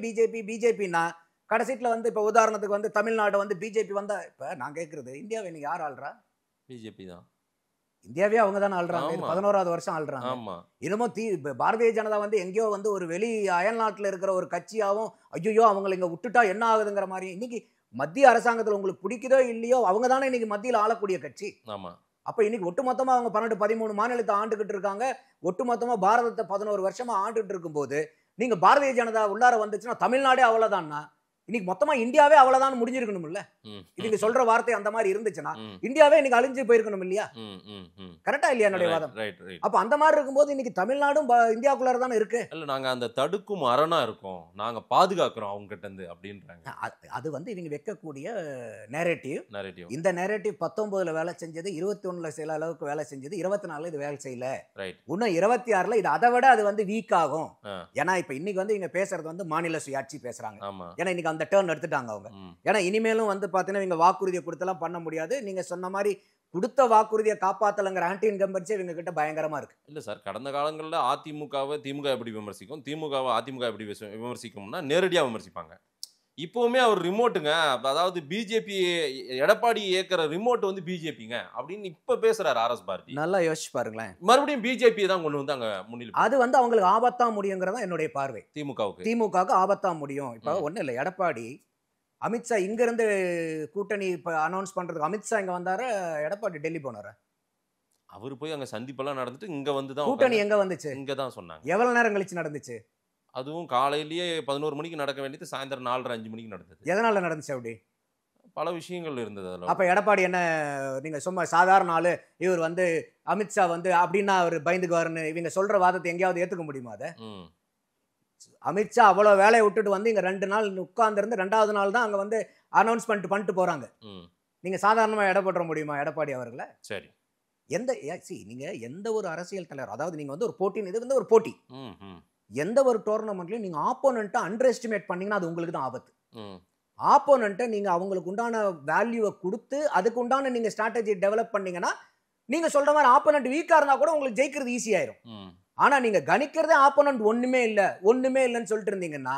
பிஜேபின்னா கடைசியில வந்து இப்ப உதாரணத்துக்கு வந்து தமிழ்நாடு வந்து பிஜேபி வந்தா, இப்ப நான் கேட்கறது இந்தியாவை இன்னைக்கு யார் ஆள்றா? பிஜேபி தான். இந்தியாவே அவங்க தானே ஆள்றாங்க. 11வது வருஷம் ஆள்றாங்க. இன்னமும் பாரதிய ஜனதா வந்து எங்கேயோ வந்து ஒரு வெளி அயல் நாட்டுல இருக்கிற ஒரு கட்சியாவும் ஐயோ அவங்களை இங்க விட்டுட்டா என்ன ஆகுதுங்கிற மாதிரி. இன்னைக்கு மத்திய அரசாங்கத்தில் உங்களுக்கு பிடிக்குதோ இல்லையோ அவங்க தானே இன்னைக்கு மத்தியில் ஆளக்கூடிய கட்சி. அப்ப இன்னைக்கு ஒட்டுமொத்தமா அவங்க 12-13 மாநிலத்தை ஆண்டுகிட்டு இருக்காங்க. ஒட்டுமொத்தமா பாரதத்தை 11 வருஷமா ஆண்டுகிட்டு இருக்கும் போது நீங்க பாரதிய ஜனதா உள்ளார வந்துச்சுன்னா தமிழ்நாடே அவ்வளவுதான்னா இன்னைக்கு மொத்தமா இந்தியாவே அவ்வளவுதான் முடிஞ்சிருக்கணும்ல. இவங்க சொல்ற வார்த்தை அந்த மாதிரி இருந்துச்சுன்னா இந்தியாவே இன்னைக்கு அழிஞ்சு போயிருக்கணும் இல்லையா? கரெக்டா இல்லையா என்னுடைய வாதம்? அப்ப அந்த மாதிரி இருக்கும்போது இன்னைக்கு தமிழ்நாடும் இந்தியாக்குள்ளார தானே இருக்கு. இல்ல நாங்க அந்த தடுக்கும் அரணா இருக்கோம், நாங்க பாதுகாக்கிறோம் அவங்க கிட்ட இருந்து அப்படின்றாங்க. அது வந்து இவங்க வைக்கக்கூடிய நேரேட்டிவ். இந்த நேரேட்டிவ் 19ல வேலை செஞ்சது, 21ல சில அளவுக்கு வேலை செஞ்சது, 24ல இது வேலை செய்யல, இன்னும் 26ல இது அதை விட அது வந்து வீக் ஆகும். ஏன்னா இப்ப இன்னைக்கு வந்து இவங்க பேசுறது வந்து மாநில சுயாட்சி பேசுறாங்க. ஏன்னா இன்னைக்கு அந்த டர்ன் எடுத்துட்டாங்க அவங்க. ஏன்னா இனிமேலும் வந்து பாத்தீங்கன்னா இவங்க வாக்குறுதியை கொடுத்தெல்லாம் பண்ண முடியாது. நீங்க சொன்ன மாதிரி கொடுத்த வாக்குறுதியை காப்பாத்தலங்கிற ஆன்டி இன்கம்பன்சி இவங்க கிட்ட பயங்கரமா இருக்கு. இல்ல சார், கடந்த காலங்களில் அதிமுகவை திமுக எப்படி விமர்சிக்கும், திமுகவை அதிமுக எப்படி விமர்சிக்கும்னா நேரடியாக விமர்சிப்பாங்க. இப்போவுமே அவர் ரிமோட்டுங்க, அதாவது பிஜேபி எடப்பாடி இயக்கிற ரிமோட் வந்து பிஜேபிங்க அப்படின்னு இப்ப பேசுறாரு ஆர்எஸ் பாரதி. நல்லா யோசிச்சு பாருங்களேன். மறுபடியும் பிஜேபி தான் கொண்டு வந்து அங்க முன்னிலை. அது வந்து அவங்களுக்கு ஆபத்தா முடியுங்கிறதா என்னுடைய பார்வை. திமுகவுக்கு ஆபத்தா முடியும். இப்ப ஒண்ணு இல்லை, எடப்பாடி அமித்ஷா இங்க இருந்து கூட்டணி இப்ப அனௌன்ஸ் பண்றதுக்கு அமித்ஷா இங்க வந்தாரு, எடப்பாடி டெல்லி போனாரு. அவர் போய் அங்க சந்திப்பெல்லாம் நடந்துட்டு இங்க வந்து தான் கூட்டணி எங்க வந்துச்சு, இங்க தான் சொன்னாங்க. எவ்வளவு நேரம் கழிச்சு நடந்துச்சு? அதுவும் காலையிலேயே 11 மணிக்கு நடக்க வேண்டியது சாயந்தரம் 4:30-5 மணிக்கு நடந்தது. எதனால நடந்துச்சு அப்படி? பல விஷயங்கள் இருந்தது அதுல. அப்ப எடப்பாடி என்ன நீங்க சும்மா சாதாரண ஆளு, இவர் வந்து அமித்ஷா வந்து அப்படின்னா அவர் பயந்துக்குவாருன்னு இவங்க சொல்ற வாதத்தை எங்கேயாவது ஏத்துக்க முடியுமா? அதை அமித்ஷா அவ்வளவு வேலையை விட்டுட்டு வந்து இங்க 2 நாள் உட்கார்ந்து இருந்து 2வது நாள் தான் அங்க வந்து அனௌன்ஸ்மெண்ட் பண்ணிட்டு போறாங்க. நீங்க சாதாரணமா எடை போட முடியுமா எடப்பாடி அவர்களை? சரி, நீங்க எந்த ஒரு அரசியல் தலைவர், அதாவது நீங்க வந்து ஒரு போட்டி, இது வந்து ஒரு போட்டி, எந்த ஒரு டோர்னமெண்ட்லயும் நீங்க ஆப்போனண்ட்டை அண்டர் எஸ்டிமேட் பண்ணீங்கன்னா அது உங்களுக்கு தான் ஆபத்து. ஆப்போனண்ட்டை நீங்க அவங்களுக்கு உண்டான வேல்யூவை கொடுத்து அதுக்கு உண்டான நீங்க ஸ்ட்ராட்டஜி டெவலப் பண்ணீங்கன்னா நீங்க சொல்ற மாதிரி ஆப்போனண்ட் வீக்கா இருந்தா கூட உங்களுக்கு ஜெயிக்கிறது ஈஸி ஆயிரும். ஆனா நீங்க கணிக்கிறதே ஆப்போனண்ட் ஒண்ணுமே இல்லைன்னு சொல்லிட்டு இருந்தீங்கன்னா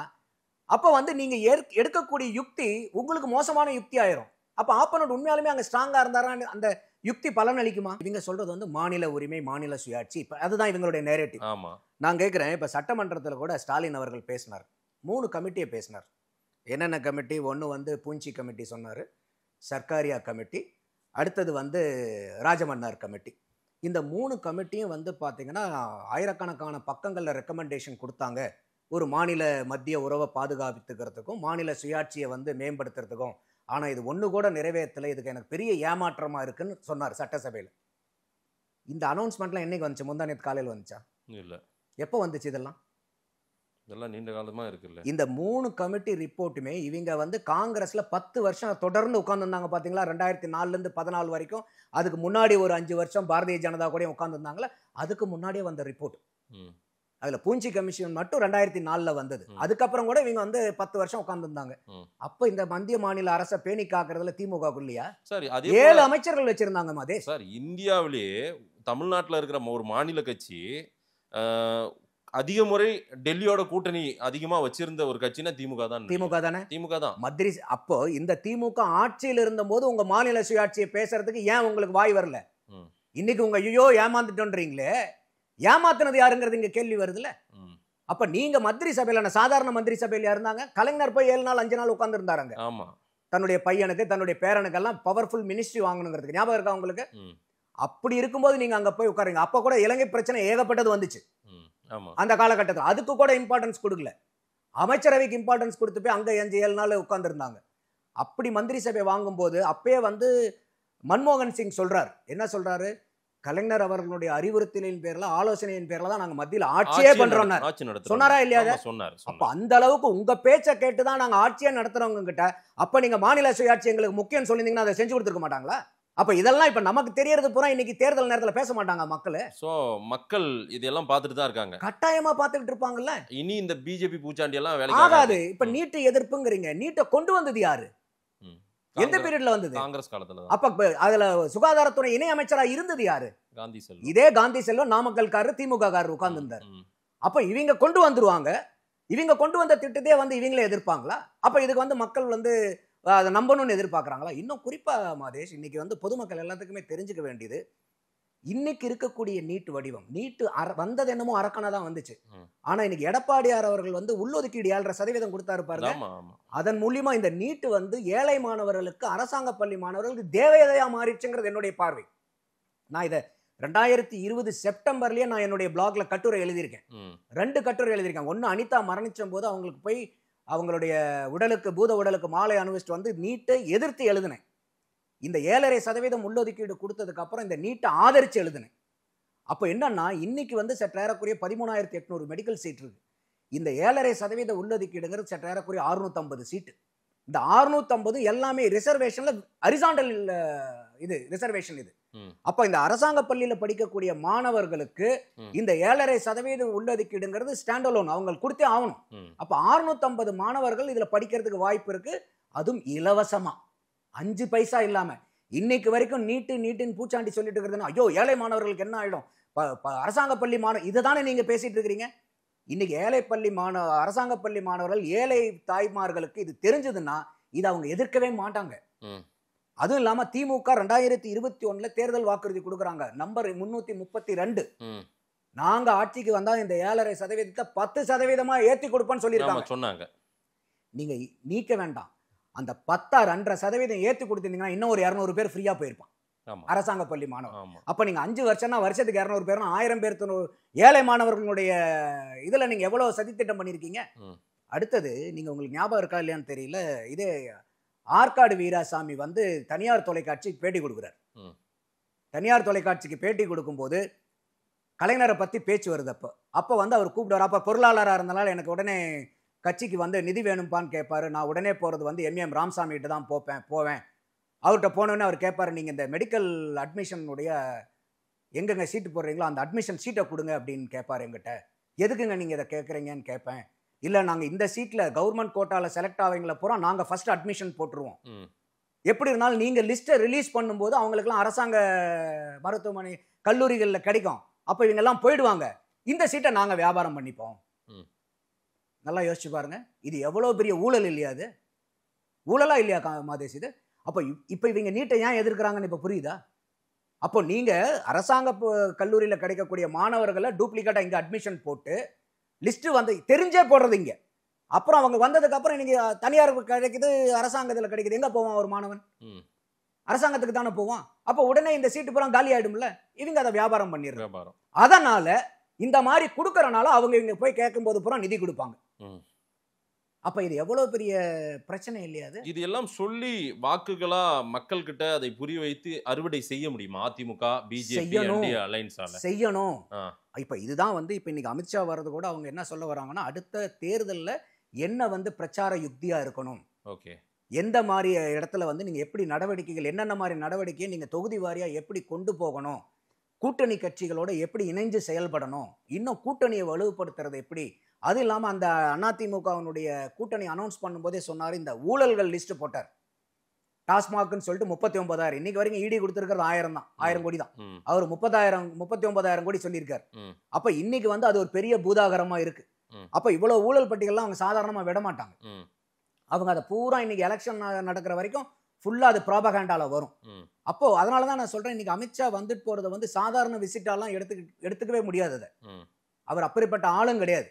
அப்ப வந்து நீங்க எடுக்கக்கூடிய யுக்தி உங்களுக்கு மோசமான யுக்தி ஆயிரும். அப்ப ஆப்போனண்ட் உண்மையாலுமே அங்க ஸ்ட்ராங்கா இருந்தாரா அந்த யுக்தி பலன் அளிக்குமா? இவங்க சொல்றது வந்து மாநில உரிமை, மாநில சுயாட்சி, அதுதான் இவங்களுடைய நேரேட்டிவ். நான் கேட்கிறேன், இப்ப சட்டமன்றத்தில் கூட ஸ்டாலின் அவர்கள் பேசினார், 3 கமிட்டியை பேசினார். என்னென்ன கமிட்டி? ஒன்று வந்து பூஞ்சி கமிட்டி சொன்னார், சர்க்காரியா கமிட்டி, அடுத்தது வந்து ராஜமன்னார் கமிட்டி. இந்த 3 கமிட்டியும் வந்து பார்த்தீங்கன்னா ஆயிரக்கணக்கான பக்கங்களில் ரெக்கமெண்டேஷன் கொடுத்தாங்க, ஒரு மாநில மத்திய உறவை பாதுகாத்துக்கிறதுக்கும் மாநில சுயாட்சியை வந்து மேம்படுத்துறதுக்கும். ஆனால் இது ஒன்று கூட நிறைவேற்றலை, இதுக்கு எனக்கு பெரிய ஏமாற்றமாக இருக்குன்னு சொன்னார் சட்டசபையில். இந்த அனௌன்ஸ்மெண்ட்லாம் என்னைக்கு வந்துச்சு? முந்தானேத்து காலையில் வந்துச்சா? இல்லை. எப்போ வந்துச்சு? இதெல்லாம் நீண்ட காலமாக இருக்குல்ல. இந்த 3 கமிட்டி ரிப்போர்ட்டுமே இவங்க வந்து காங்கிரஸ்ல 10 வருஷம் தொடர்ந்து உட்காந்துருந்தாங்க பார்த்தீங்களா? 2004லேருந்து 14 வரைக்கும். அதுக்கு முன்னாடி ஒரு 5 வருஷம் பாரதிய ஜனதா கூட உட்காந்துருந்தாங்களா? அதுக்கு முன்னாடியே வந்த ரிப்போர்ட். அதுல பூஞ்சி கமிஷன் மட்டும் 2004ல வந்தது. அதுக்கப்புறம் கூட இவங்க வந்து 10 வருஷம் உட்காந்துருந்தாங்க. அப்ப இந்த மத்திய மாநில அரசை பேணி காக்குறதுல திமுக இல்லையா? சரி, 7 அமைச்சர்கள் வச்சிருந்தாங்க மதே. சார், இந்தியாவிலேயே தமிழ்நாட்டில் இருக்கிற ஒரு மாநில கட்சி அதிக முறை டெல்லியோட கூட்டணி அதிகமா வச்சிருந்த ஒரு கட்சினா திமுக தான். திமுக தான் மத்திரி. அப்போ இந்த திமுக ஆட்சியில் இருந்த போது உங்க மாநில சுயாட்சியை பேசுறதுக்கு ஏன் உங்களுக்கு வாய் வரல? இன்னைக்கு உங்க ஐயோ ஏமாந்துட்டோன்றீங்களே, ஏமாத்தினது யாருங்கிறது இங்க கேள்வி வருதுல்ல. அப்ப நீங்க மந்திரி சபையில, சாதாரண மந்திரி சபையில இருந்தாங்க, கலைஞர் போய் 7 நாள் 5 நாள் உட்கார்ந்து இருந்தாங்க. தன்னுடைய பையனுக்கு தன்னுடைய பேரனுக்கு எல்லாம் பவர்ஃபுல் மினிஸ்ட்ரி வாங்கணுங்கிறதுக்கு. ஞாபகம் இருக்கா உங்களுக்கு? அப்படி இருக்கும்போது நீங்க அங்க போய் உட்காருங்க. அப்ப கூட இலங்கை பிரச்சனை ஏகப்பட்டது வந்துச்சு அந்த காலகட்டத்தில். அதுக்கு கூட இம்பார்ட்டன்ஸ் கொடுக்கல, அமைச்சரவைக்கு இம்பார்ட்டன்ஸ் கொடுத்து போய் அங்க 5-7 நாள் உட்கார்ந்து இருந்தாங்க. அப்படி மந்திரி சபை வாங்கும் போது அப்பயே வந்து மன்மோகன் சிங் சொல்றாரு, என்ன சொல்றாரு? கலைஞர் அவர்களுடைய அறிவுறுத்தலின் பேர்ல, ஆலோசனையின் பேர்ல தான் நாங்க மத்தியில் ஆட்சியே பண்றோம் சொன்னாரா இல்லையா? அப்ப அந்த அளவுக்கு உங்க பேச்சை கேட்டுதான் நாங்க ஆட்சியே நடத்துறவங்க கிட்ட. அப்ப நீங்க மாநில சுயாட்சி எங்களுக்கு முக்கியம் சொல்லியிருந்தீங்கன்னா அதை செஞ்சு கொடுத்துருக்க மாட்டாங்களா? அப்ப இதெல்லாம் இப்ப நமக்கு தெரியறது பூரா இன்னைக்கு தேர்தல் நேரத்துல பேச மாட்டாங்க மக்கள். சோ மக்கள் இதெல்லாம் பார்த்துட்டு தான் இருக்காங்க, கட்டாயமா பார்த்துட்டு இருப்பாங்கல்ல. இனி இந்த பிஜேபி பூச்சாண்டி எல்லாம் வேலைக்கு ஆகாது. இப்ப நீட்டு எதிர்ப்புங்கிறீங்க, நீட்டை கொண்டு வந்தது யாரு? எந்த பீரியட்ல வந்தது? காங்கிரஸ் காலத்துல. அப்ப அதுல சுகாதாரத்துறை இணை அமைச்சரா இருந்தது யாரு? காந்தி செல்வம். இதே காந்தி செல்வம் நாமக்கல்காரர், திமுக காரர் உட்கார்ந்து இருந்தார். அப்ப இவங்க கொண்டு வந்துருவாங்க, இவங்க கொண்டு வந்த திட்டத்தையே வந்து இவங்களே எதிர்ப்பாங்களா? அப்ப இதுக்கு வந்து மக்கள் வந்து அதை நம்பணும்னு எதிர்பார்க்குறாங்களா? இன்னும் குறிப்பா மாதேஷ், இன்னைக்கு வந்து பொதுமக்கள் எல்லாத்துக்குமே தெரிஞ்சுக்க வேண்டியது, இன்னைக்கு இருக்கக்கூடிய நீட் வடிவம், நீட்டு வந்தது என்னமோ அரக்கனா தான் வந்துச்சு. ஆனா இன்னைக்கு எடப்பாடியார் அவர்கள் வந்து உள்ளொதுக்கீடு 7.5% கொடுத்தாரு பாருங்க. அதன் மூலியமா இந்த நீட்டு வந்து ஏழை மாணவர்களுக்கு, அரசாங்க பள்ளி மாணவர்களுக்கு தேவையதையா மாறிடுச்சுங்கிறது என்னுடைய பார்வை. நான் இதை 2020 செப்டம்பர்லயே நான் என்னுடைய பிளாக்ல கட்டுரை எழுதியிருக்கேன். 2 கட்டுரை எழுதியிருக்கேன். ஒன்னு அனிதா மரணிச்ச போது அவங்களுக்கு போய் அவங்களுடைய உடலுக்கு பூத உடலுக்கு மாலை அணிவிச்சிட்டு வந்து நீட்டை எதிர்த்து எழுதினேன். இந்த 7.5% உள்ளொதுக்கீடு கொடுத்ததுக்கு அப்புறம் இந்த நீட்டை ஆதரிச்சு எழுதினேன். அப்போ என்னன்னா இன்னைக்கு வந்து சற்றேறக்குரிய 13,800 மெடிக்கல் சீட் இருக்கு. இந்த 7.5% உள்ளொதுக்கீடுங்கிறது சற்றேறக்குரிய 650 சீட்டு. இந்த 650 எல்லாமே ரிசர்வேஷன்ல ஹரிசாண்டல் இது ரிசர்வேஷன் இது. அப்ப இந்த அரசாங்க பள்ளியில படிக்கக்கூடிய மாணவர்களுக்கு இந்த 7.5% உள்ளொதுக்கீடுங்கிறது ஸ்டாண்ட் அலோன் அவங்க கொடுத்தே ஆகணும். அப்ப 650 மாணவர்கள் இதுல படிக்கிறதுக்கு வாய்ப்பு இருக்கு. அதுவும் இலவசமா 5 பைசா இல்லாம. இன்னைக்கு வரைக்கும் நீட்டுன்னு பூச்சாண்டி சொல்லிட்டு இருக்கிறதுன்னா ஐயோ ஏழை மாணவர்களுக்கு என்ன ஆயிடும், அரசாங்க பள்ளி மாணவர் இதை தானே நீங்க பேசிட்டு இருக்கிறீங்க. இன்னைக்கு அரசாங்க பள்ளி மாணவர்கள் ஏழை தாய்மார்களுக்கு இது தெரிஞ்சதுன்னா இது அவங்க எதிர்க்கவே மாட்டாங்க. அதுவும் இல்லாம திமுக 2021 தேர்தல் வாக்குறுதி கொடுக்குறாங்க, நம்பர் 332. நாங்க ஆட்சிக்கு வந்தா இந்த 7.5% 10% ஏத்தி கொடுப்போம்னு சொல்லியிருக்காங்க சொன்னாங்க. நீங்க நீக்க வேண்டாம், அந்த 2.5% ஏத்தி கொடுத்தீங்கன்னா இன்னும் ஒரு 200 பேர் ஃப்ரீயா போயிருப்பான் அரசாங்க பள்ளி மாணவர். அப்ப நீங்க 5 வருஷம்னா வருஷத்துக்கு 200 பேர்னா 1000 பேர் ஏழை மாணவர்களுடைய இதுல நீங்க எவ்வளவு சதித்திட்டம் பண்ணிருக்கீங்க. அடுத்தது நீங்க உங்களுக்கு ஞாபகம் இருக்கா இல்லையான்னு தெரியல, இதே ஆற்காடு வீராசாமி வந்து தனியார் தொலைக்காட்சிக்கு பேட்டி கொடுக்குறாரு. தனியார் தொலைக்காட்சிக்கு பேட்டி கொடுக்கும்போது கலைஞரை பத்தி பேச்சு வருது. அப்ப வந்து அவர் கூப்பிடுவார். அப்ப பொருளாளராக இருந்தனால எனக்கு உடனே கட்சிக்கு வந்து நிதி வேணும்பான்னு கேட்பாரு. நான் உடனே போறது வந்து எம் ராமசாமி கிட்ட தான் போவேன். அவர்கிட்ட போனோன்னு அவர் கேட்பாரு, நீங்க இந்த மெடிக்கல் அட்மிஷனுடைய எங்கெங்க சீட்டு போடுறீங்களோ அந்த அட்மிஷன் சீட்டை கொடுங்க அப்படின்னு கேட்பாரு எங்கிட்ட. எதுக்குங்க நீங்க இதை கேட்குறீங்கன்னு கேட்பேன். இல்லை நாங்கள் இந்த சீட்டில் கவர்மெண்ட் கோட்டாவில் செலக்ட் ஆவீங்கள பூரா நாங்கள் ஃபர்ஸ்ட் அட்மிஷன் போட்டுருவோம். எப்படி இருந்தாலும் நீங்கள் லிஸ்ட்டை ரிலீஸ் பண்ணும்போது அவங்களுக்குலாம் அரசாங்க மருத்துவமனை கல்லூரிகளில் கிடைக்கும். அப்போ இவங்கெல்லாம் போயிடுவாங்க, இந்த சீட்டை நாங்கள் வியாபாரம் பண்ணிப்போம். நல்லா யோசிச்சு பாருங்க, இது எவ்வளோ பெரிய ஊழல் இல்லையா? அது ஊழலா இல்லையா மாதேஷ் இது? அப்போ இப்போ இவங்க நீட்டை ஏன் எதிர்க்கிறாங்கன்னு இப்போ புரியுதா? அப்போ நீங்கள் அரசாங்க கல்லூரியில் கிடைக்கக்கூடிய மாணவர்களை டூப்ளிகேட்டாக இங்கே அட்மிஷன் போட்டு லிஸ்ட் வந்து தெரிஞ்சே போடுறது இங்க. அப்புறம் அவங்க வந்ததுக்கு அப்புறம் நீங்க தனியார் கிடைக்குது, அரசாங்கத்தில் கிடைக்குது, எங்க போவான் ஒரு மாணவன்? அரசாங்கத்துக்கு தானே போவான். அப்ப உடனே இந்த சீட்டு பூரா காலி ஆயிடும்ல, இவங்க அதை வியாபாரம் பண்ணிடுறாங்க. அதனால இந்த மாதிரி கொடுக்கறனால அவங்க இவங்க போய் கேட்கும் போது பூரா நிதி கொடுப்பாங்க. அப்ப இது எவ்வளவு பெரிய பிரச்சனை இல்லையா? இது எல்லாம் சொல்லி வாக்குகளா மக்கள் கிட்ட அதை புரிய வைத்து அறுவடை செய்ய முடியுமா அதிமுக பிஜேபி அலைன்ஸால? செய்யணும். இப்ப இதுதான் வந்து இப்ப இன்னைக்கு அமித்ஷா வர்றது கூட அவங்க என்ன சொல்ல வராங்கன்னா, அடுத்த தேர்தல்ல என்ன வந்து பிரச்சார யுக்தியா இருக்கணும், ஓகே, எந்த மாதிரி இடத்துல வந்து நீங்க எப்படி நடவடிக்கைகள், என்னென்ன மாதிரி நடவடிக்கையை நீங்க தொகுதி வாரியா எப்படி கொண்டு போகணும், கூட்டணி கட்சிகளோட எப்படி இணைஞ்சு செயல்படணும், இன்னும் கூட்டணியை வலுப்படுத்துறது எப்படி. அது இல்லாம அந்த அதிமுகவினுடைய கூட்டணி அனௌன்ஸ் பண்ணும்போதே சொன்னாரு, இந்த ஊழல்கள் லிஸ்ட் போட்டார். டாஸ்மாக்னு சொல்லிட்டு 39,000, இன்னைக்கு வரைக்கும் இடி கொடுத்திருக்கிறது 1000 தான், 1000 கோடி தான். அவர் 39,000 கோடி சொல்லியிருக்காரு. அப்ப இன்னைக்கு வந்து அது ஒரு பெரிய பூதாகரமா இருக்கு. அப்ப இவ்வளவு ஊழல் பட்டியல்லாம் அவங்க சாதாரணமா விட மாட்டாங்க. அவங்க அதை பூரா இன்னைக்கு எலெக்ஷன் நடக்கிற வரைக்கும் ஃபுல்லா அது ப்ராபகண்டால வரும். அப்போ அதனாலதான் நான் சொல்றேன், இன்னைக்கு அமித்ஷா வந்துட்டு போறதை வந்து சாதாரண விசிட்டாலாம் எடுத்துக்கவே முடியாது. அதை அவர் அப்படிப்பட்ட ஆளும் கிடையாது.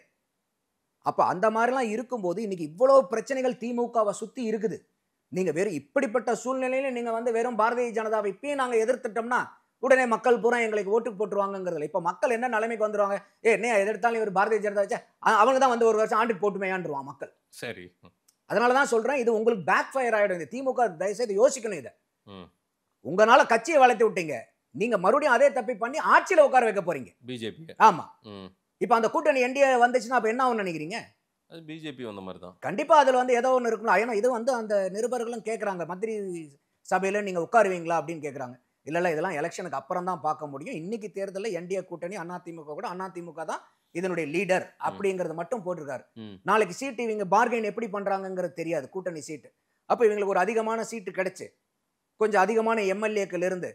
அப்ப அந்த மாதிரிலாம் இருக்கும்போது இன்னைக்கு இவ்வளவு பிரச்சனைகள் திமுகவை சுத்தி இருக்குது. நீங்க வெறும் இப்படிப்பட்ட சூழ்நிலையில நீங்க வந்து வெறும் பாரதிய ஜனதாவை இப்பயும் நாங்க எதிர்த்துட்டோம்னா உடனே மக்கள் பூரா எங்களுக்கு ஓட்டு போட்டுருவாங்கிறதுல இப்ப மக்கள் என்ன நிலைமைக்கு வந்துருவாங்க, என்ன எதிர்த்தாலும் இவர் பாரதிய ஜனதா வச்சா அவங்க தான் வந்து ஒரு வருஷம் ஆண்டு போட்டுமையான்ருவான் மக்கள். சரி, அதனாலதான் சொல்றேன், இது உங்களுக்கு பேக் ஃபயர் ஆயிடும். இந்த திமுக தயவுசெய்து யோசிக்கணும். இதை உங்களால கட்சியை வளர்த்து விட்டீங்க, நீங்க மறுபடியும் அதே தப்பி பண்ணி ஆட்சியில உட்கார வைக்க போறீங்க பிஜேபி. ஆமா, இப்ப அந்த கூட்டணி என்டிஏ வந்துச்சுன்னா அப்ப என்ன ஆகும் நினைக்கிறீங்க? அது பிஜேபி வந்த மாதிரி தான் கண்டிப்பா அதுல வந்து ஏதோ ஒன்று இருக்கணும். ஏன்னா இது வந்து அந்த நிருபர்களும் கேட்கறாங்க, மந்திரி சபையில நீங்க உட்காருவீங்களா அப்படின்னு கேட்கறாங்க. இல்ல இதெல்லாம் எலெக்ஷனுக்கு அப்புறம் தான் பார்க்க முடியும். இன்னைக்கு தேர்தலில் என்டிஏ கூட்டணி அதிமுக கூட அதிமுக தான் இதனுடைய லீடர் அப்படிங்கறது மட்டும் போட்டிருக்காரு. நாளைக்கு சீட்டு இவங்க பார்கெயின் எப்படி பண்றாங்கிறது தெரியாது, கூட்டணி சீட்டு. அப்ப இவங்களுக்கு ஒரு அதிகமான சீட்டு கிடைச்சு கொஞ்சம் அதிகமான எம்எல்ஏக்கள் இருந்து,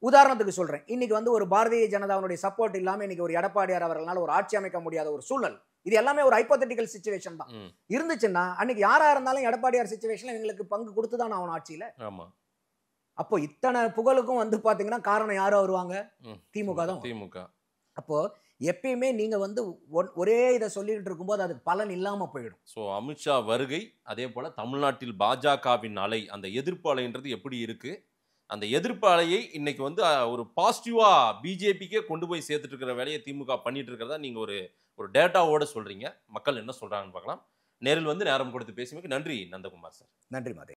உதாரணத்துக்கு சொல்றேன், இன்னைக்கு வந்து ஒரு பாரதிய ஜனதாவுடைய சப்போர்ட் இல்லாம இன்னைக்கு ஒரு எடப்பாடியார் அவர்களால ஒரு ஆட்சி அமைக்க முடியாத ஒரு சூழல். இது எல்லாமே ஒரு ஹைப்போதெட்டிக்கல் சிச்சுவேஷன் தான். இருந்துச்சுன்னா அன்னைக்கு யாரா இருந்தாலும் எடப்பாடியார் சிச்சுவேஷன்ல எங்களுக்கு பங்கு கொடுத்துதான் அவன் ஆட்சியில. அப்போ இத்தனை புகழுக்கும் வந்து பாத்தீங்கன்னா காரணம் யாரோ வருவாங்க, திமுக தான். திமுக. அப்போ எப்பயுமே நீங்க வந்து ஒரே இதை சொல்லிட்டு இருக்கும்போது அதுக்கு பலன் இல்லாம போயிடும். ஸோ அமித்ஷா வருகை, அதே போல தமிழ்நாட்டில் பாஜகவின் அலை, அந்த எதிர்ப்பு அலைன்றது எப்படி இருக்கு, அந்த எதிர்ப்பு அலையை இன்னைக்கு வந்து ஒரு பாசிட்டிவா பிஜேபிக்கே கொண்டு போய் சேர்த்துட்டு இருக்கிற வேலையை திமுக பண்ணிட்டு இருக்கிறதா நீங்க ஒரு டேட்டாவோட சொல்றீங்க. மக்கள் என்ன சொல்றாங்கன்னு பார்க்கலாம். நேரில் வந்து நேரம் கொடுத்து பேசியமைக்கு நன்றி நந்தகுமார் சார். நன்றி மாதே.